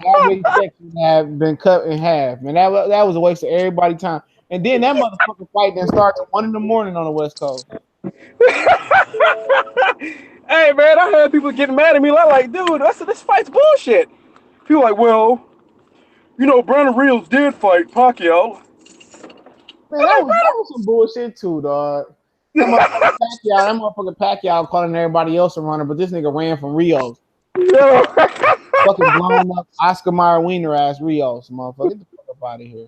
of their checks have been cut in half, man. That was a waste of everybody's time. And then that motherfucking fight then starts at 1 in the morning on the West Coast. Hey, man, I heard people getting mad at me. Like, dude, I said, this fight's bullshit. People like, well, you know, Brandon Rios did fight Pacquiao. Man, that was some bullshit too, dog. That motherfucker Pacquiao calling everybody else a runner, but this nigga ran from Rios. Yeah. Fucking blown up Oscar Mayer Wiener ass Rios, motherfucker. Get the fuck up out of here.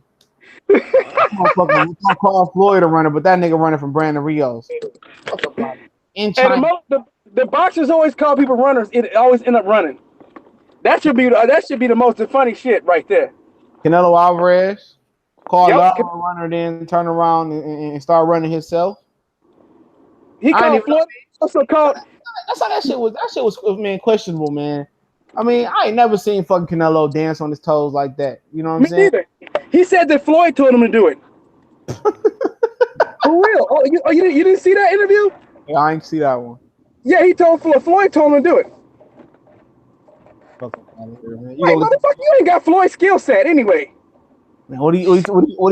Motherfucker, we gonna call Floyd a runner, but that nigga running from Brandon Rios. Fuck up out of here. In China. The boxers always call people runners. It always end up running. That should be the most funny shit right there. Canelo Alvarez called a runner, then turn around and start running himself. He called Floyd. Also called. That's how that shit was. That shit was, man, questionable, man. I mean, I ain't never seen fucking Canelo dance on his toes like that. You know what I'm saying? Neither. He said that Floyd told him to do it. For real? Oh, you didn't see that interview? Yeah, I ain't see that one. Yeah, he told Floyd told him to do it. Fuck out of here, man. Wait, motherfucker, you ain't got Floyd's skill set anyway. Man, what he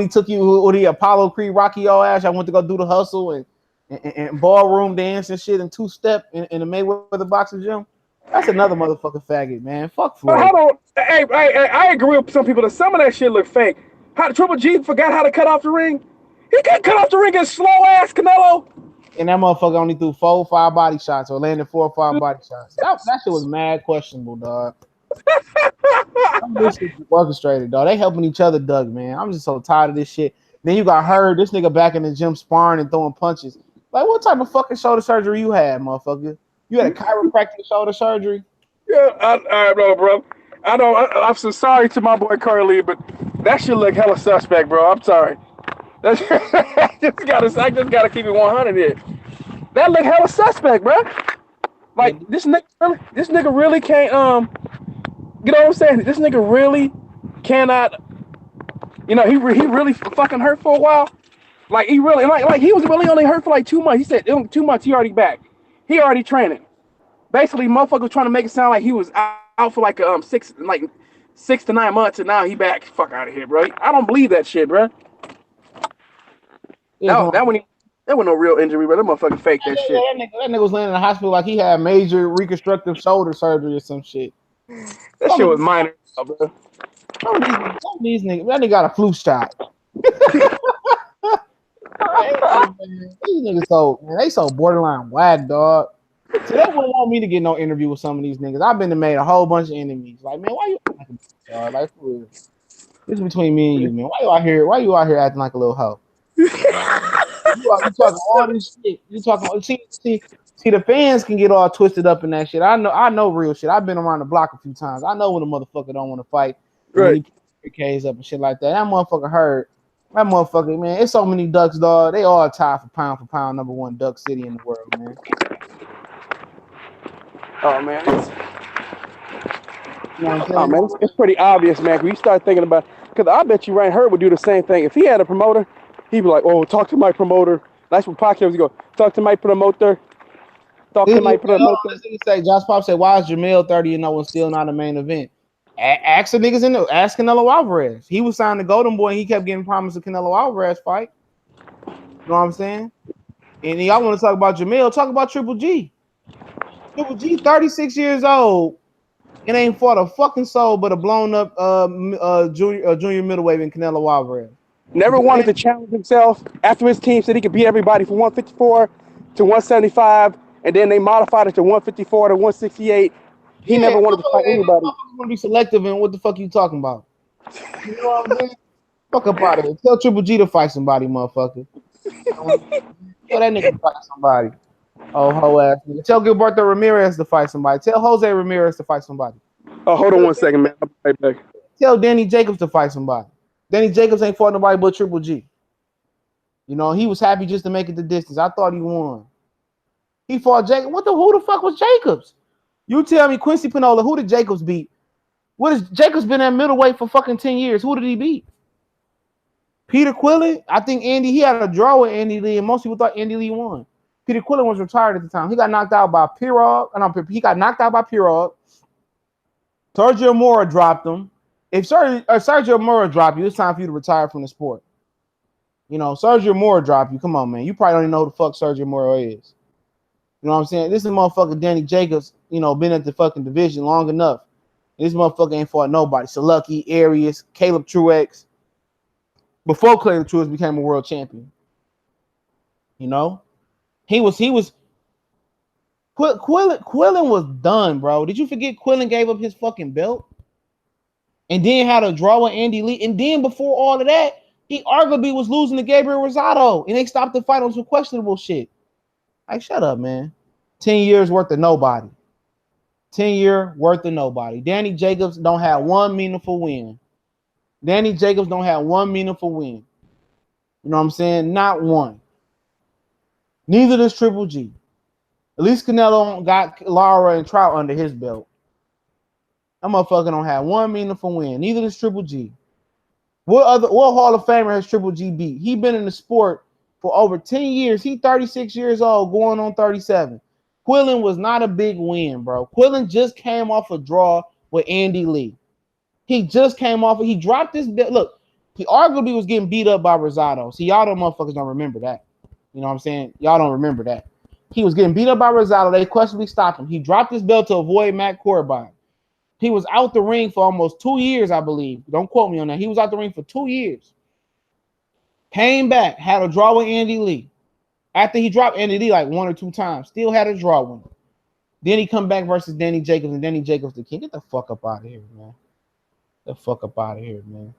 took you? What he Apollo Creed Rocky your ass? I went to go do the hustle and ballroom dance and shit and 2-step in the Mayweather boxing gym. That's another motherfucking faggot, man. Fuck Floyd. But hold on. Hey, I agree with some people that some of that shit look fake. How Triple G forgot how to cut off the ring? He couldn't cut off the ring as slow ass Canelo. And that motherfucker only threw 4 or 5 body shots or landed 4 or 5 body shots. That shit was mad questionable, dog. This shit orchestrated, dog. They helping each other, Doug, man. I'm just so tired of this shit. Then you got Hearn, this nigga back in the gym sparring and throwing punches. Like, what type of fucking shoulder surgery you had, motherfucker? You had a chiropractic shoulder surgery? Yeah, I know, bro. I'm so sorry to my boy Carly, but that shit look hella suspect, bro. I'm sorry. I just gotta keep it 100 here. That look hella suspect, bro. Like this nigga really can't you know what I'm saying? This nigga really cannot. You know, he really fucking hurt for a while. Like he really like he was really only hurt for like 2 months. He said 2 months he already back. He already training. Basically, motherfucker was trying to make it sound like he was out for like 6 to 9 months and now he back. Fuck out of here, bro. I don't believe that shit, bro. Yeah, that was no real injury, bro. That motherfucker faked that shit. That nigga was laying in the hospital like he had major reconstructive shoulder surgery or some shit. That shit was minor, bro. These niggas, that nigga got a flu shot. These niggas so man, they so borderline whack, dog. See, they wouldn't want me to get no interview with some of these niggas. I've been to made a whole bunch of enemies. Like, man, why you acting like a dog? Like, for real. This is between me and you, man. Why you out here? Why you out here acting like a little hoe? You talking all this shit. You talking see the fans can get all twisted up in that shit. I know real shit. I've been around the block a few times. I know when a motherfucker don't want to fight. And when he put K's up and shit like that. That motherfucker hurt. That motherfucker, man, it's so many ducks, dog. They all tied for pound number one duck city in the world, man. Oh man, You know what I'm saying? it's pretty obvious, man. When you start thinking about, because I bet you Ryan Hearn would do the same thing. If he had a promoter, he'd be like, "Oh, talk to my promoter." That's what podcast would go. Talk to my promoter. Talk to my promoter. Say Josh Pop said, "Why is Jamil 30-0 and still not a main event?" Ask the niggas in there. Ask Canelo Alvarez. He was signed to Golden Boy and he kept getting promised a Canelo Alvarez fight. You know what I'm saying? And y'all want to talk about Jamil? Talk about Triple G. Triple G, 36 years old, and ain't fought a fucking soul but a blown up junior middleweight in Canelo Alvarez. Never wanted to challenge himself after his team said he could beat everybody from 154 to 175, and then they modified it to 154 to 168. He never wanted to fight anybody. I'm gonna be selective in what the fuck you talking about. You know what I'm saying? Fuck up out of here. Tell Triple G to fight somebody, motherfucker. Tell that nigga to fight somebody. Oh, hoe ass nigga. Tell Gilberto Ramirez to fight somebody. Tell Jose Ramirez to fight somebody. Oh, hold on one second, man. I'll be right back. Tell Danny Jacobs to fight somebody. Danny Jacobs ain't fought nobody but Triple G. You know, he was happy just to make it the distance. I thought he won. He fought Jacobs. Who the fuck was Jacobs? You tell me, Quincy Pinola, who did Jacobs beat? What is Jacobs been at middleweight for fucking 10 years? Who did he beat? Peter Quillen? I think he had a draw with Andy Lee, and most people thought Andy Lee won. Peter Quillen was retired at the time. He got knocked out by Pirog. He got knocked out by Pirog. Sergio Mora dropped him. If Sergio Mora dropped you, it's time for you to retire from the sport. You know, Sergio Mora dropped you. Come on, man. You probably don't even know who the fuck Sergio Mora is. You know what I'm saying? This is motherfucker Danny Jacobs, you know, been at the fucking division long enough. This motherfucker ain't fought nobody. Salucky, Arias, Caleb Truex. Before Caleb Truex became a world champion. You know? Quillen was done, bro. Did you forget Quillen gave up his fucking belt? And then had a draw with Andy Lee. And then before all of that, he arguably was losing to Gabriel Rosado. And they stopped the fight on some questionable shit. Like, shut up, man. 10 years worth of nobody. 10 year worth of nobody. Danny Jacobs don't have one meaningful win. Danny Jacobs don't have one meaningful win. You know what I'm saying? Not one. Neither does Triple G. At least Canelo got Lara and Trout under his belt. That motherfucker don't have one meaningful win. Neither does Triple G. What Hall of Famer has Triple G beat? He been in the sport for over 10 years. He 36 years old, going on 37. Quillen was not a big win, bro. Quillen just came off a draw with Andy Lee. He just came off. He dropped this belt. Look, he arguably was getting beat up by Rosado. See, y'all don't motherfuckers don't remember that. You know what I'm saying? Y'all don't remember that. He was getting beat up by Rosado. They questionably stopped him. He dropped his belt to avoid Matt Corbine. He was out the ring for almost 2 years, I believe. Don't quote me on that. He was out the ring for 2 years. Came back, had a draw with Andy Lee. After he dropped Andy Lee like 1 or 2 times, still had a draw with him. Then he come back versus Danny Jacobs, and Danny Jacobs the king. Get the fuck up out of here, man. Get the fuck up out of here, man.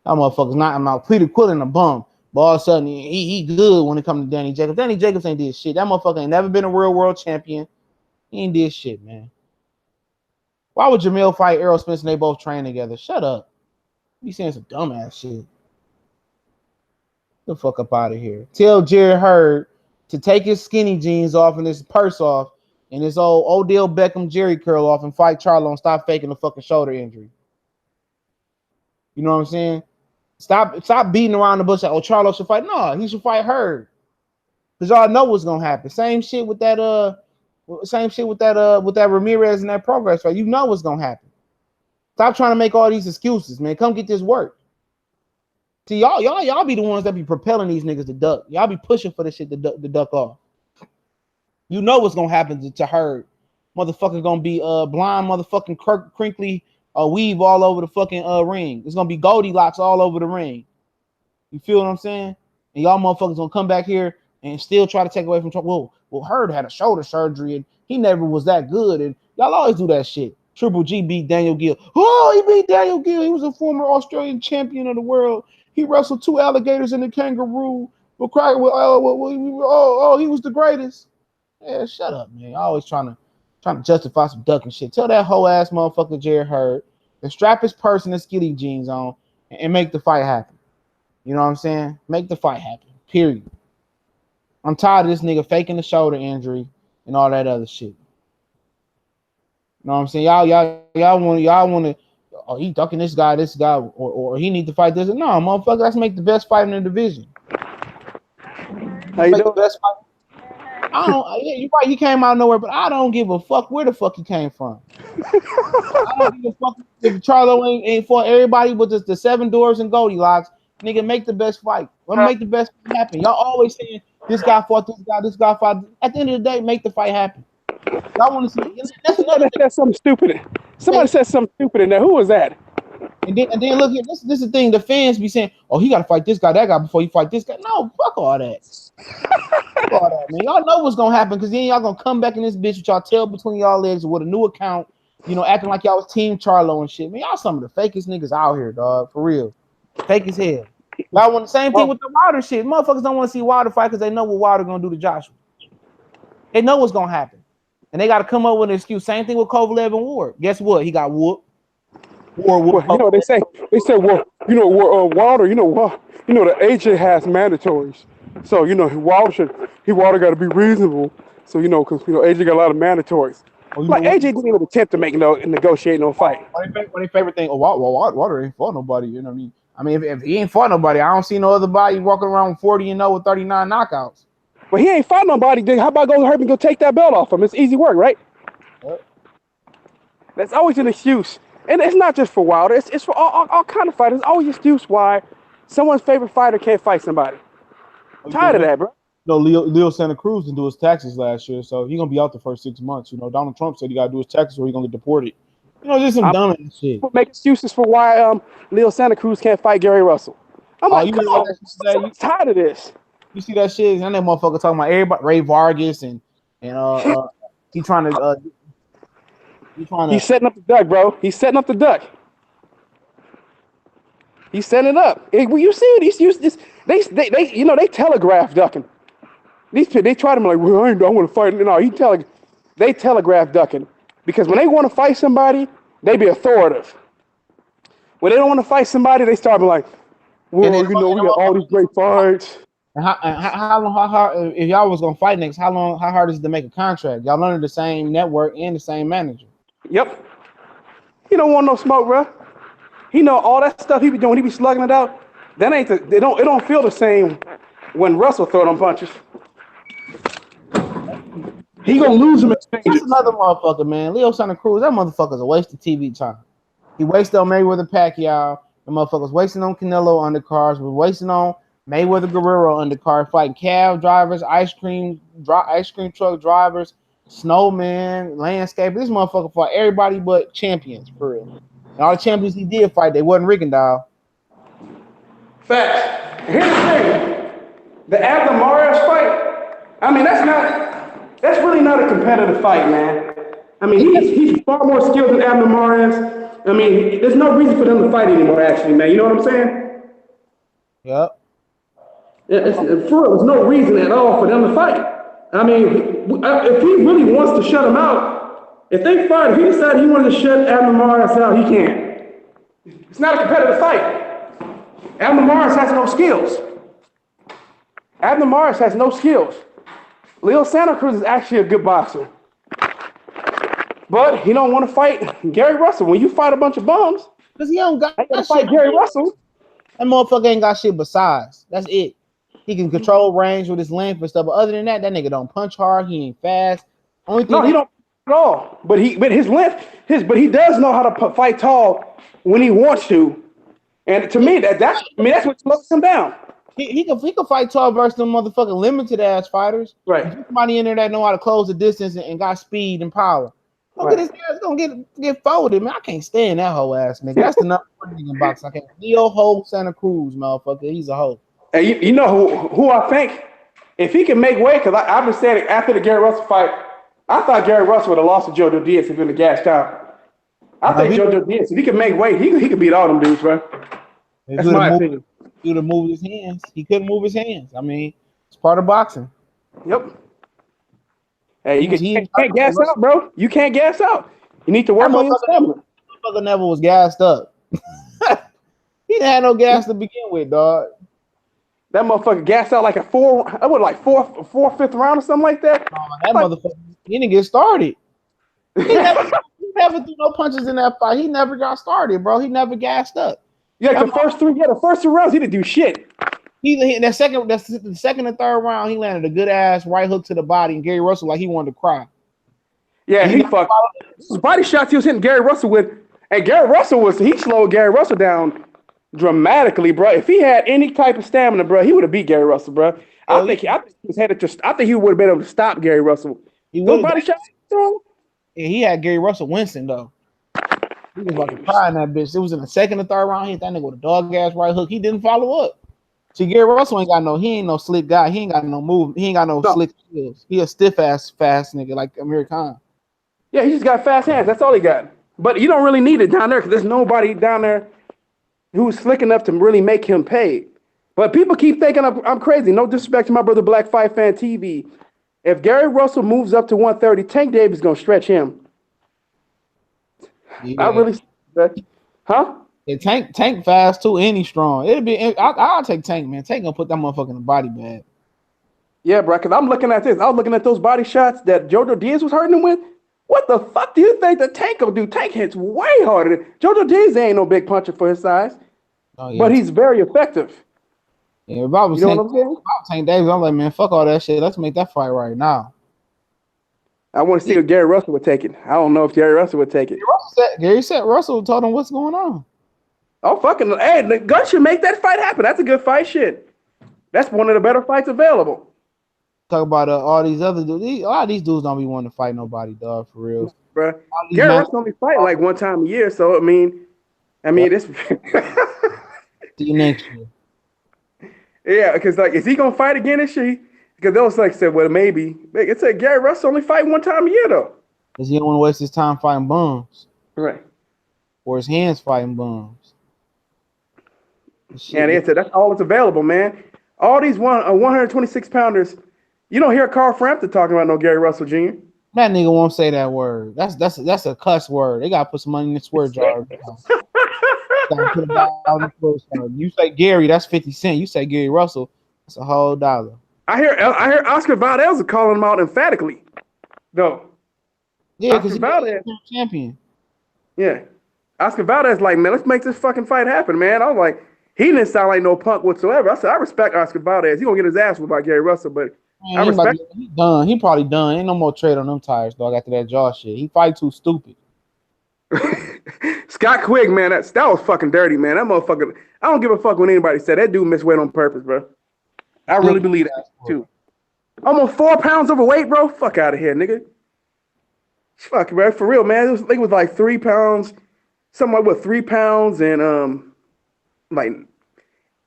That motherfucker's not about Peter Quillen a bum. But all of a sudden, he good when it comes to Danny Jacobs. Danny Jacobs ain't did shit. That motherfucker ain't never been a real world champion. He ain't did shit, man. Why would Jamil fight Earl Spence and they both train together? Shut up. You saying some dumbass shit. Get the fuck up out of here. Tell Jerry Hearn to take his skinny jeans off and his purse off and his old Odell Beckham Jerry curl off and fight Charlo and stop faking the fucking shoulder injury. You know what I'm saying? Stop beating around the bush like, oh, Charlo should fight. No, he should fight Hearn. Because y'all know what's gonna happen. Same shit with that Ramirez and that Progress fight. You know what's gonna happen. Stop trying to make all these excuses, man. Come get this work. See, y'all be the ones that be propelling these niggas to duck. Y'all be pushing for this shit to duck off. You know what's gonna happen to Hearn. Motherfucker gonna be blind motherfucking crinkly weave all over the fucking ring. It's gonna be Goldilocks all over the ring. You feel what I'm saying? and y'all motherfuckers gonna come back here and still try to take away from Trump. Well, Hearn had a shoulder surgery and he never was that good, and y'all always do that shit. Triple G beat Daniel Gill. Oh, he beat Daniel Gill. He was a former Australian champion of the world. He wrestled 2 alligators and a kangaroo. He was the greatest. Yeah, shut up, man. Y'all always trying to justify some ducking shit. Tell that whole ass motherfucker Jared Hearn to strap his purse and his skinny jeans on and make the fight happen. You know what I'm saying? Make the fight happen. Period. I'm tired of this nigga faking the shoulder injury and all that other shit. You know what I'm saying? Y'all want to. Oh, he ducking this guy, or he need to fight this. No, motherfucker, let's make the best fight in the division. How you doing? Best fight. I don't. Yeah, you're right. He came out of nowhere, but I don't give a fuck where the fuck he came from. I don't give a fuck if Charlo ain't for everybody, but just the 7 doors and Goldilocks. Nigga, make the best fight. Let me make the best fight happen. Y'all always saying this guy fought this guy, this guy fought. At the end of the day, make the fight happen. Y'all want to see? That's another thing. Said something stupid. Somebody said something stupid in there. Who was that? And then look here. This is the thing. The fans be saying, "Oh, he got to fight this guy, that guy before you fight this guy." No, fuck all that. Fuck all that, man. Y'all know what's gonna happen because then y'all gonna come back in this bitch with y'all tail between y'all legs with a new account. You know, acting like y'all was Team Charlo and shit. Man, y'all some of the fakest niggas out here, dog. For real, fake as hell. Y'all want the same thing with the Wilder shit. Motherfuckers don't want to see Wilder fight because they know what Wilder gonna do to Joshua. They know what's gonna happen, and they got to come up with an excuse. Same thing with Kovalev and Ward. Guess what? He got whooped. Well, you know they say well, you know Wilder, you know the AJ has mandatories, so you know Wilder got to be reasonable, so you know because AJ got a lot of mandatories. Like AJ didn't even attempt to negotiate no fight. What their favorite thing? Oh, Wilder ain't fought nobody. You know what I mean? I mean, if he ain't fought nobody, I don't see no other body walking around 40-0 with 39 knockouts. But he ain't fought nobody. Then how about go to Hearn and go take that belt off him? It's easy work, right? What? That's always an excuse. And it's not just for Wilder. It's for all kind of fighters. It's always an excuse why someone's favorite fighter can't fight somebody. I'm tired of that, bro. You know, Leo Santa Cruz didn't do his taxes last year, so he's gonna be out the first 6 months. You know, Donald Trump said he gotta do his taxes or he's gonna get deported. You know, just some dumb shit. Make excuses for why Leo Santa Cruz can't fight Gary Russell. I'm like, come on, I'm tired of this. You see that shit? And that motherfucker talking about everybody, Ray Vargas, and he trying to. He's setting up the duck, bro. He's setting up the duck. He's setting it up. Well, you see it. He's used this. They telegraph ducking. They try to be like, well, I want to fight. No, they telegraph ducking because when they want to fight somebody, they be authoritative. When they don't want to fight somebody, they start being like, well, we got all these great fights. How hard? If y'all was gonna fight next, how hard is it to make a contract? Y'all under the same network and the same manager. Yep. He don't want no smoke, bro. He know all that stuff he be doing. He be slugging it out. That ain't it don't feel the same when Russell throw them punches. He gonna lose them. That's another motherfucker, man. Leo Santa Cruz, that motherfucker's a waste of TV time. He wasted on Mayweather Pacquiao. The motherfuckers wasting on Canelo undercards. We're wasting on Mayweather Guerrero undercard, fighting cab drivers, ice cream truck drivers, snowman, landscape. This motherfucker fought everybody but champions, for real. And all the champions he did fight, they wasn't Rigondeaux. Facts. Here's the thing. The Abner Mares fight, I mean, that's really not a competitive fight, man. I mean, he's far more skilled than Abner Mares. I mean, there's no reason for them to fight anymore, actually, man. You know what I'm saying? Yep. There's no reason at all for them to fight. I mean, if he really wants to shut him out, if they fight, if he decided he wanted to shut Abner Mares out, he can. It's not a competitive fight. Abner Mares has no skills. Abner Mares has no skills. Leo Santa Cruz is actually a good boxer. But he don't want to fight Gary Russell. When you fight a bunch of bums, because he don't got to fight Gary Russell. That motherfucker ain't got shit besides. That's it. He can control range with his length and stuff, but other than that, that nigga don't punch hard. He ain't fast. He don't at all. But his length, but he does know how to fight tall when he wants to. And to me, that's what slows him down. He can fight tall versus them motherfucking limited ass fighters. Right. Somebody in there that know how to close the distance and got speed and power. Look at this guy's gonna get folded, man. I can't stand that whole ass nigga. That's the number one nigga in boxing. I can't. Leo Ho Santa Cruz, motherfucker. He's a hoe. And you know who I think, if he can make weight, because I've been saying it after the Gary Russell fight, I thought Gary Russell would have lost to Jojo Diaz if he been gassed out. I think Jojo Diaz, if he can make weight, he could beat all them dudes, bro. That's my opinion. He would have moved his hands. He couldn't move his hands. I mean, it's part of boxing. Yep. Hey, you can't gas out, bro. You can't gas out. You need to work on your stamina. Motherfucker never was gassed up. He didn't have no gas to begin with, dog. That motherfucker gassed out like a fifth round or something like that. That motherfucker, he didn't get started. He never threw no punches in that fight. He never got started, bro. He never gassed up. Yeah, the first two rounds, he didn't do shit. The second and third round, he landed a good ass right hook to the body, and Gary Russell like he wanted to cry. Yeah, he fucked. His body shots he was hitting Gary Russell with, and Gary Russell he slowed Gary Russell down dramatically, bro. If he had any type of stamina, bro, he would have beat Gary Russell, bro. I think he was headed to. I think he would have been able to stop Gary Russell. Those body shots, yeah, he had Gary Russell Winston though. He was about to cry in that bitch. It was in the second or third round. He hit that nigga with a dog ass right hook. He didn't follow up. See, Gary Russell he ain't no slick guy. He ain't got no move. He ain't got no slick skills. He a stiff ass fast nigga like Amir Khan. Yeah, he just got fast hands. That's all he got. But you don't really need it down there because there's nobody down there who's slick enough to really make him pay. But people keep thinking I'm crazy. No disrespect to my brother Black Fight Fan TV. If Gary Russell moves up to 130, Tank Davis is gonna stretch him. Yeah. I really, huh? Yeah, Tank fast too, and he's strong. I'll take Tank, man. Tank gonna put that motherfucker in the body bag. Yeah, bro. Because I'm looking at this. I was looking at those body shots that Jojo Diaz was hurting him with. What the fuck do you think the Tank will do? Tank hits way harder than Jojo Diaz. Ain't no big puncher for his size, but he's very effective. Yeah, if I was Tank Davis, I'm like, man, fuck all that shit. Let's make that fight right now. I want to see if Gary Russell would take it. I don't know if Gary Russell would take it. Gary said Russell told him what's going on. Oh, fucking, hey, the gun should make that fight happen. That's a good fight, shit. That's one of the better fights available. Talk about all these other dudes. A lot of these dudes don't be wanting to fight nobody, dog, for real. Bro, Gary Russell only fight like one time a year, so I mean, this. See you next year. Yeah, because like, is he gonna fight again this year? Because they was like said, well, maybe. It said Gary Russell only fight one time a year though. Because he don't want to waste his time fighting bums. Right. Or his hands fighting bums. Yeah, they said that's all that's available, man. All these 126 pounders, you don't hear Carl Frampton talking about no Gary Russell Jr. That nigga won't say that word. That's a cuss word. They gotta put some money in the swear jar. You say Gary, that's 50 cents. You say Gary Russell, that's a whole dollar. I hear Oscar Valdez calling him out emphatically, though. Yeah, because he's a champion. Yeah, Oscar Valdez like, man, let's make this fucking fight happen, man. I was like, he didn't sound like no punk whatsoever. I said, I respect Oscar Valdez. He gonna get his ass whipped by Gary Russell, but man, I respect. He done. He probably done. Ain't no more trade on them tires, dog. After that jaw shit, he fight too stupid. Scott Quigg, man, that was fucking dirty, man. That motherfucker. I don't give a fuck when anybody said that dude missed weight on purpose, bro. I really believe that too. Almost 4 pounds overweight, bro. Fuck out of here, nigga. Fuck, bro. For real, man. It was like 3 pounds, something like 3 pounds and like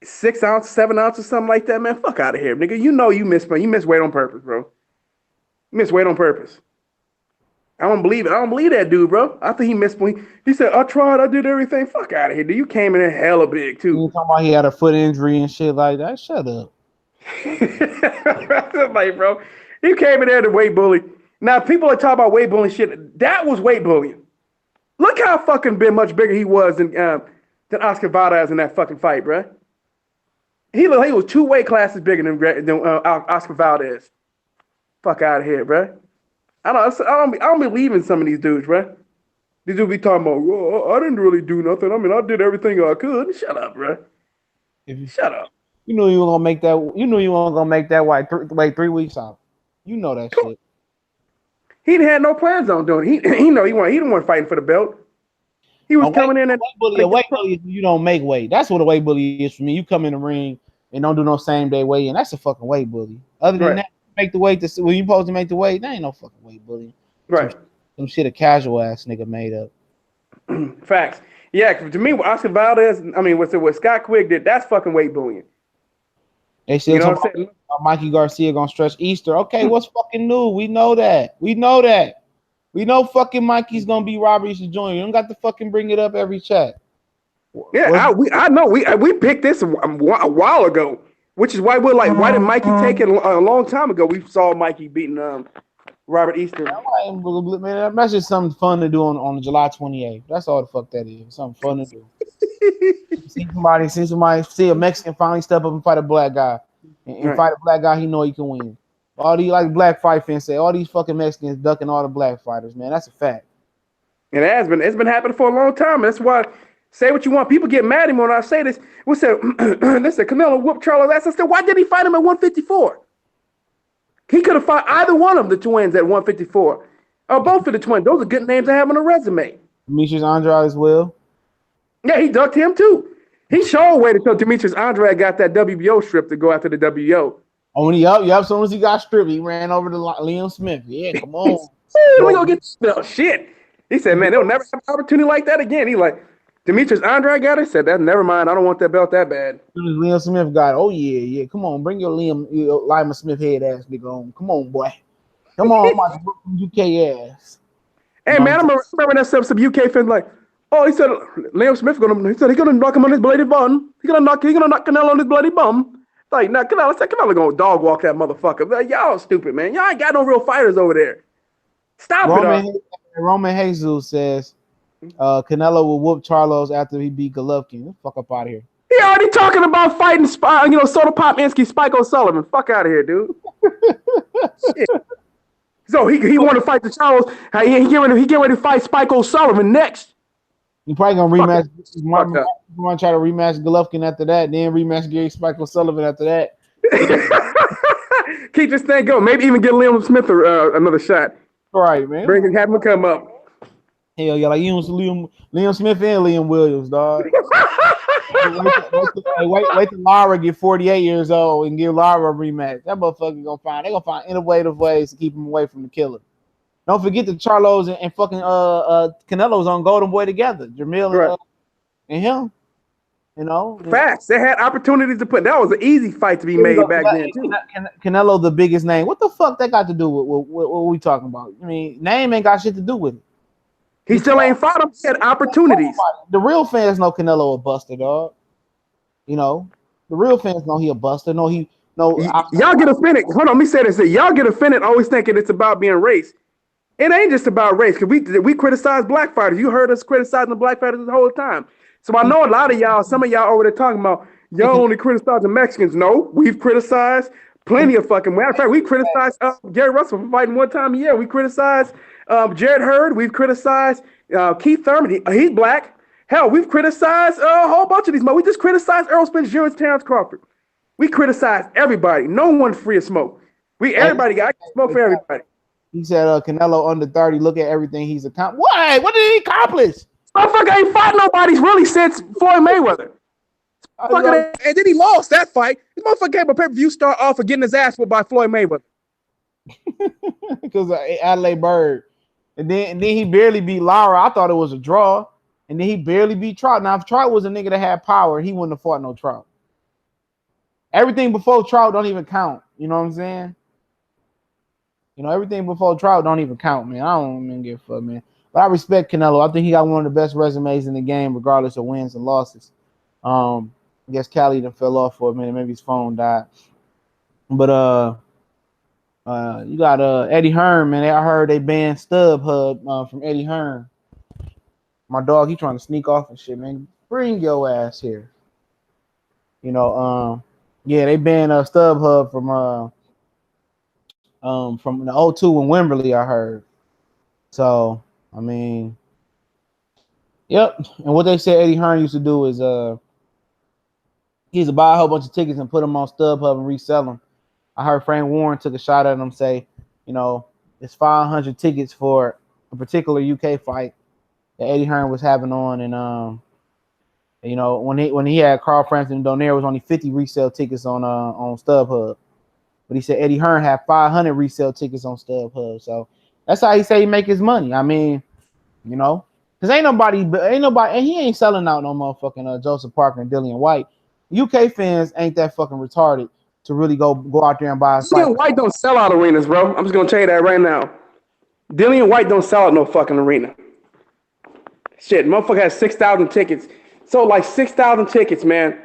6 ounces, 7 ounces, something like that, man. Fuck out of here, nigga. You know you missed weight on purpose, bro. You missed weight on purpose. I don't believe it. I don't believe that dude, bro. I think he missed weight. He said, I tried, I did everything. Fuck out of here, dude. You came in there hella big, too. You talking about he had a foot injury and shit like that? Shut up. Like, bro, he came in there to weight bully. Now, people are talking about weight bullying shit. That was weight bullying. Look how fucking much bigger he was than Oscar Valdez in that fucking fight, bro. He was 2 weight classes bigger than Oscar Valdez. Fuck out of here, bro. I don't believe in some of these dudes, bro. These dudes be talking about, well, I didn't really do nothing. I mean, I did everything I could. Shut up, bro. Shut up. You knew you were gonna make that. You knew you weren't gonna make that wait 3 weeks out. You know that shit. He had no plans on doing it. He didn't want fighting for the belt. He was coming in and a weight bully. You don't make weight. That's what a weight bully is for me. You come in the ring and don't do no same day weigh in. That's a fucking weight bully. Other than that, make the weight. When you supposed to make the weight, that ain't no fucking weight bully. Right. Some shit a casual ass nigga made up. Facts. Yeah, to me, what Oscar Valdez, what Scott Quigg did, that's fucking weight bullying. They still You know talking what I'm saying? about Mikey Garcia gonna stretch Easter. Okay, what's fucking new? We know that. We know fucking Mikey's gonna be Robert Easter Jr. You don't got to fucking bring it up every chat. Yeah, I know we picked this a while ago, which is why we're like, why did Mikey take it a long time ago? We saw Mikey beating Robert Easter. Man, that's just something fun to do on July 28th. That's all the fuck that is. Something fun to do. see somebody, see a Mexican finally step up and fight a black guy, and Right. fight a black guy he know he can win. All these like black fight fans say, all these fucking Mexicans ducking all the black fighters, man. That's a fact. And it's been happening for a long time. That's why, say what you want. People get mad at me when I say this. We said, listen, Canelo whooped Charles ass. I said, why did he fight him at 154? He could have fought either one of the twins at 154. Or both of the twins. Those are good names to have on a resume. Demetrius Andrade as well. Yeah, he ducked him too. He sure waited until Demetrius Andrade got that WBO strip to go after the WBO. Oh, yup. As soon as he got stripped, he ran over to Liam Smith. Yeah, come on. Let me go get shit. He said, man, they'll never have an opportunity like that again. He like, Demetrius Andrade got it. Said that. Never mind. I don't want that belt that bad. As soon as Liam Smith got it, oh yeah. Come on, bring your Lima Smith head ass nigga on. Come on, boy. Come on, my UK ass. Hey man, I remember that some UK fans like, oh, he said Liam Smith he's gonna knock him on his bloody bum. He's gonna knock Canelo on his bloody bum. Like, now Canelo gonna dog walk that motherfucker. Like, y'all stupid, man. Y'all ain't got no real fighters over there. Stop it. Roman Jesus says Canelo will whoop Charlos after he beat Golovkin. Get the fuck up out of here. He already talking about fighting Soda Pop Insky, Spike O'Sullivan. Fuck out of here, dude. Shit. So he want to fight the Charles. He get ready to fight Spike O'Sullivan next. He probably gonna rematch. Want to try to rematch Golovkin after that, then rematch Gary Spike O'Sullivan after that. Keep this thing going. Maybe even get Liam Smith another shot. All right, man. Have him come up. Hell yeah, like Liam Smith and Liam Williams, dog. wait till Lara get 48 years old and give Lara a rematch. That motherfucker gonna find innovative ways to keep him away from the killer. Don't forget the Charlos and fucking Canelo's on Golden Boy together. Jamil and him. You know, facts. They had opportunities to put. That was an easy fight to be made back then too. Canelo, the biggest name. What the fuck that got to do with what we talking about? I mean, name ain't got shit to do with it. He still ain't fought him. He had opportunities. The real fans know Canelo a buster, dog. You know, the real fans know he a buster. Y'all get offended. Hold on, let me say this. Y'all get offended always thinking it's about being race. It ain't just about race, because we criticize black fighters. You heard us criticizing the black fighters the whole time. So I know a lot of y'all, some of y'all over there talking about, y'all only criticizing Mexicans. No, we've criticized plenty of fucking. Matter of fact, we criticized Gary Russell for fighting one time a year. We criticized Jared Hearn. We've criticized Keith Thurman. He's black. Hell, we've criticized a whole bunch of these. We just criticized Earl Spence Jr. and Terence Crawford. We criticized everybody. No one's free of smoke. Everybody got smoke for everybody. He said Canelo under 30. Look at everything he's accomplished. What did he accomplish? Motherfucker ain't fought nobody really since Floyd Mayweather. And then he lost that fight. This motherfucker came a pay-per-view star off for getting his ass whooped by Floyd Mayweather. Because Adelaide Bird. And then he barely beat Lara. I thought it was a draw. And then he barely beat Trout. Now, if Trout was a nigga that had power, he wouldn't have fought no Trout. Everything before Trout don't even count. You know what I'm saying? You know, everything before Trout don't even count, man. I don't even give a fuck, man. But I respect Canelo. I think he got one of the best resumes in the game, regardless of wins and losses. I guess Cali done fell off for a minute. Maybe his phone died. But you got Eddie Hearn, man. I heard they banned StubHub from Eddie Hearn. My dog, he trying to sneak off and shit, man. Bring your ass here. You know, yeah, they banned StubHub from the O2 in Wembley, I heard. So, I mean, yep. And what they said Eddie Hearn used to do is he used to buy a whole bunch of tickets and put them on StubHub and resell them. I heard Frank Warren took a shot at him, say, you know, it's 500 tickets for a particular UK fight that Eddie Hearn was having on, and you know, when he had Carl Frampton and Donaire, was only 50 resale tickets on StubHub. But he said Eddie Hearn had 500 resale tickets on StubHub. So that's how he say he make his money. I mean, you know, because ain't nobody, and he ain't selling out no motherfucking Joseph Parker and Dillian White. UK fans ain't that fucking retarded to really go out there and buy a fight. Dillian White don't sell out arenas, bro. I'm just gonna tell you that right now. Dillian White don't sell out no fucking arena. Shit, motherfucker has 6,000 tickets. So like 6,000 tickets, man,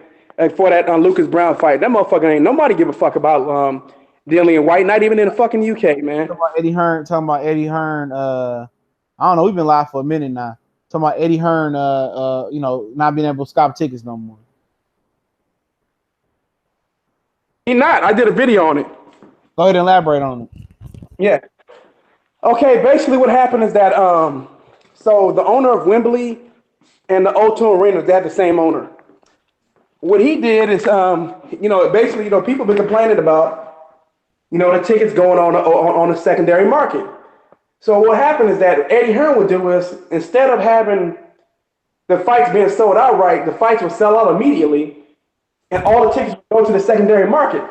for that Lucas Brown fight. That motherfucker ain't nobody give a fuck about Dillian White, not even in the fucking UK, man. Talking about Eddie Hearn. I don't know. We've been live for a minute now. Talking about Eddie Hearn. Not being able to scalp tickets no more. He not. I did a video on it. Go ahead and elaborate on it. Yeah. Okay. Basically, what happened is that so the owner of Wembley and the O2 Arena, they had the same owner. What he did is, basically, people been complaining about, the tickets going on a secondary market. So what happened is that Eddie Hearn would do is, instead of having the fights being sold outright, the fights would sell out immediately, and all the tickets would go to the secondary market.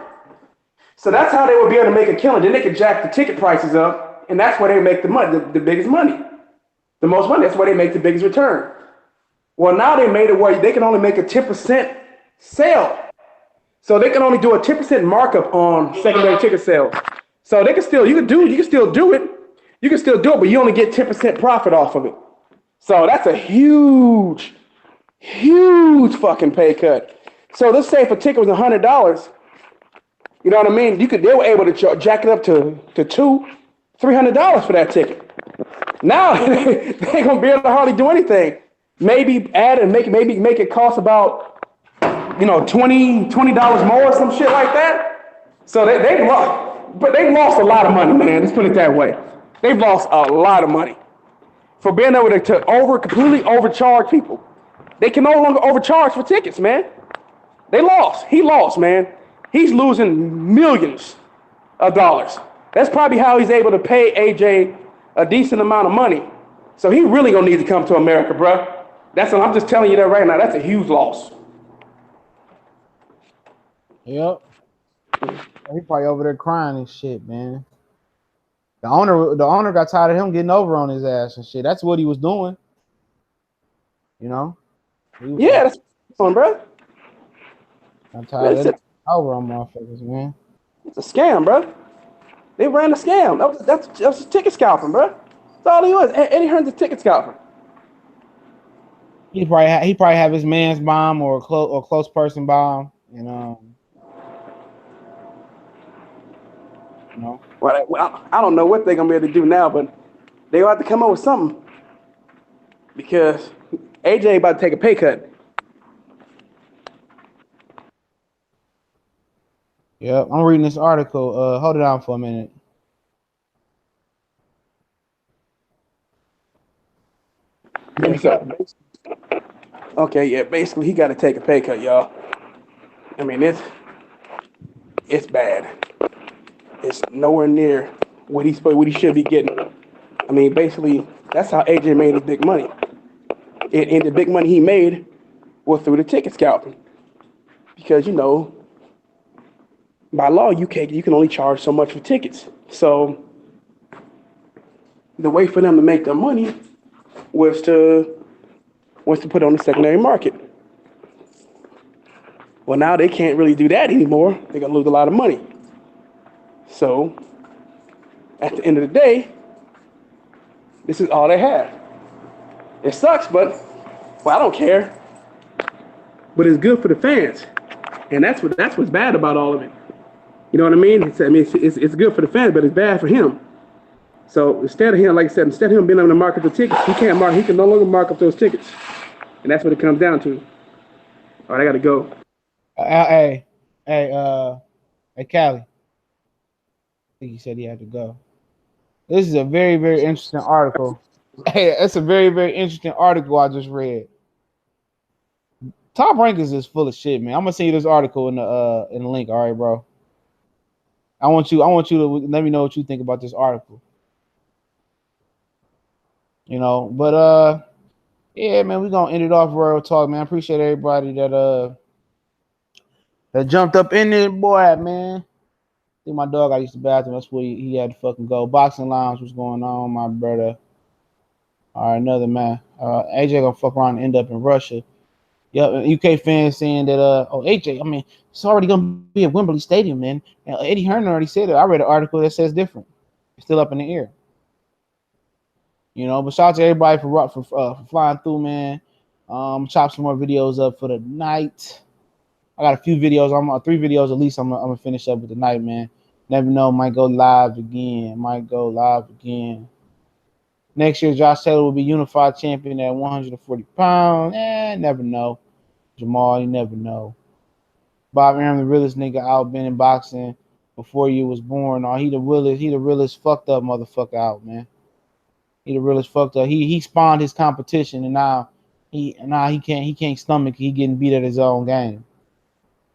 So that's how they would be able to make a killing. Then they could jack the ticket prices up, and that's where they make the money, the biggest money, the most money. That's where they make the biggest return. Well, now they made it where they can only make a 10% sale. So they can only do a 10% markup on secondary ticket sales. So they can still, you can still do it, but you only get 10% profit off of it. So that's a huge, huge fucking pay cut. So let's say if a ticket was $100, you know what I mean? They were able to jack it up to $200-$300 for that ticket. Now they ain't gonna be able to hardly do anything. Maybe add and make it cost about $20 more or some shit like that. So they've lost a lot of money, man. Let's put it that way. They've lost a lot of money for being able to completely overcharge people. They can no longer overcharge for tickets, man. They lost. He lost, man. He's losing millions of dollars. That's probably how he's able to pay AJ a decent amount of money. So he really gonna need to come to America, bro. I'm just telling you that right now. That's a huge loss. Yep. He probably over there crying and shit, man. The owner got tired of him getting over on his ass and shit. That's what he was doing. Yeah, that's fun, bro. I'm tired of it over on motherfuckers, man. It's a scam, bro. They ran a scam. That's ticket scalping, bro. That's all he was. Eddie Hearn's a ticket scalper. He probably have his man's bomb or a close person bomb, Well, I don't know what they're gonna be able to do now, but they will have to come up with something because AJ about to take a pay cut. Yep, I'm reading this article. Hold it on for a minute. Okay, yeah, basically he got to take a pay cut, y'all. I mean, it's bad. It's nowhere near what he should be getting. I mean, basically, that's how AJ made his big money. And the big money he made was through the ticket scalping. Because, by law, you can only charge so much for tickets. So the way for them to make their money was to put it on the secondary market. Well, now they can't really do that anymore. They're going to lose a lot of money. So at the end of the day, this is all they have. It sucks, but I don't care. But it's good for the fans. And that's what's bad about all of it. You know what I mean? It's good for the fans, but it's bad for him. So instead of him, like I said, instead of him being able to market the tickets, he can no longer mark up those tickets. And that's what it comes down to. All right, I gotta go. Hey, Callie. I think he said he had to go. This is a very, very interesting article. Hey, that's a very, very interesting article I just read. Top Rankings is full of shit, man. I'm gonna send you this article in the link. All right, bro. I want you to let me know what you think about this article. But yeah, man, we're gonna end it off Royal Talk, man. I appreciate everybody that jumped up in there, boy, man. I think my dog got used to the bathroom. That's where he had to fucking go. Boxing Lounge, what's going on, my brother? All right, another man. AJ gonna fuck around and end up in Russia. Yeah, UK fans saying that AJ, I mean, it's already gonna be at Wembley Stadium, man. And Eddie Hearn already said it. I read an article that says different. It's still up in the air. But shout out to everybody for flying through, man. Chop some more videos up for the night. I got a few videos. I'm 3 videos at least. I'm gonna finish up with the night, man. Never know, might go live again. Next year, Josh Taylor will be unified champion at 140 pounds. Never know. Jamal, you never know. Bob Arum, the realest nigga out been in boxing before you was born. Oh, he the realest fucked up motherfucker out, man. He the realest fucked up. He spawned his competition, and now he can't stomach. He getting beat at his own game.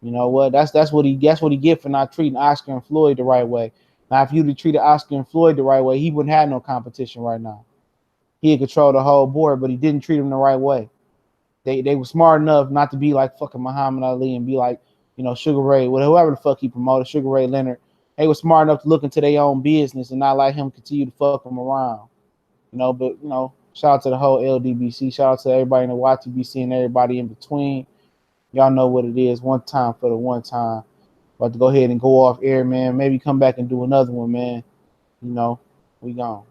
You know what? That's what he get for not treating Oscar and Floyd the right way. Now, if you'd have treated Oscar and Floyd the right way, he wouldn't have no competition right now. He'd control the whole board, but he didn't treat him the right way. They were smart enough not to be like fucking Muhammad Ali and be like, Sugar Ray, whoever the fuck he promoted, Sugar Ray Leonard. They were smart enough to look into their own business and not let him continue to fuck them around. But shout out to the whole LDBC. Shout out to everybody in the YTBC and everybody in between. Y'all know what it is. One time for the one time. About to go ahead and go off air, man. Maybe come back and do another one, man. We gone.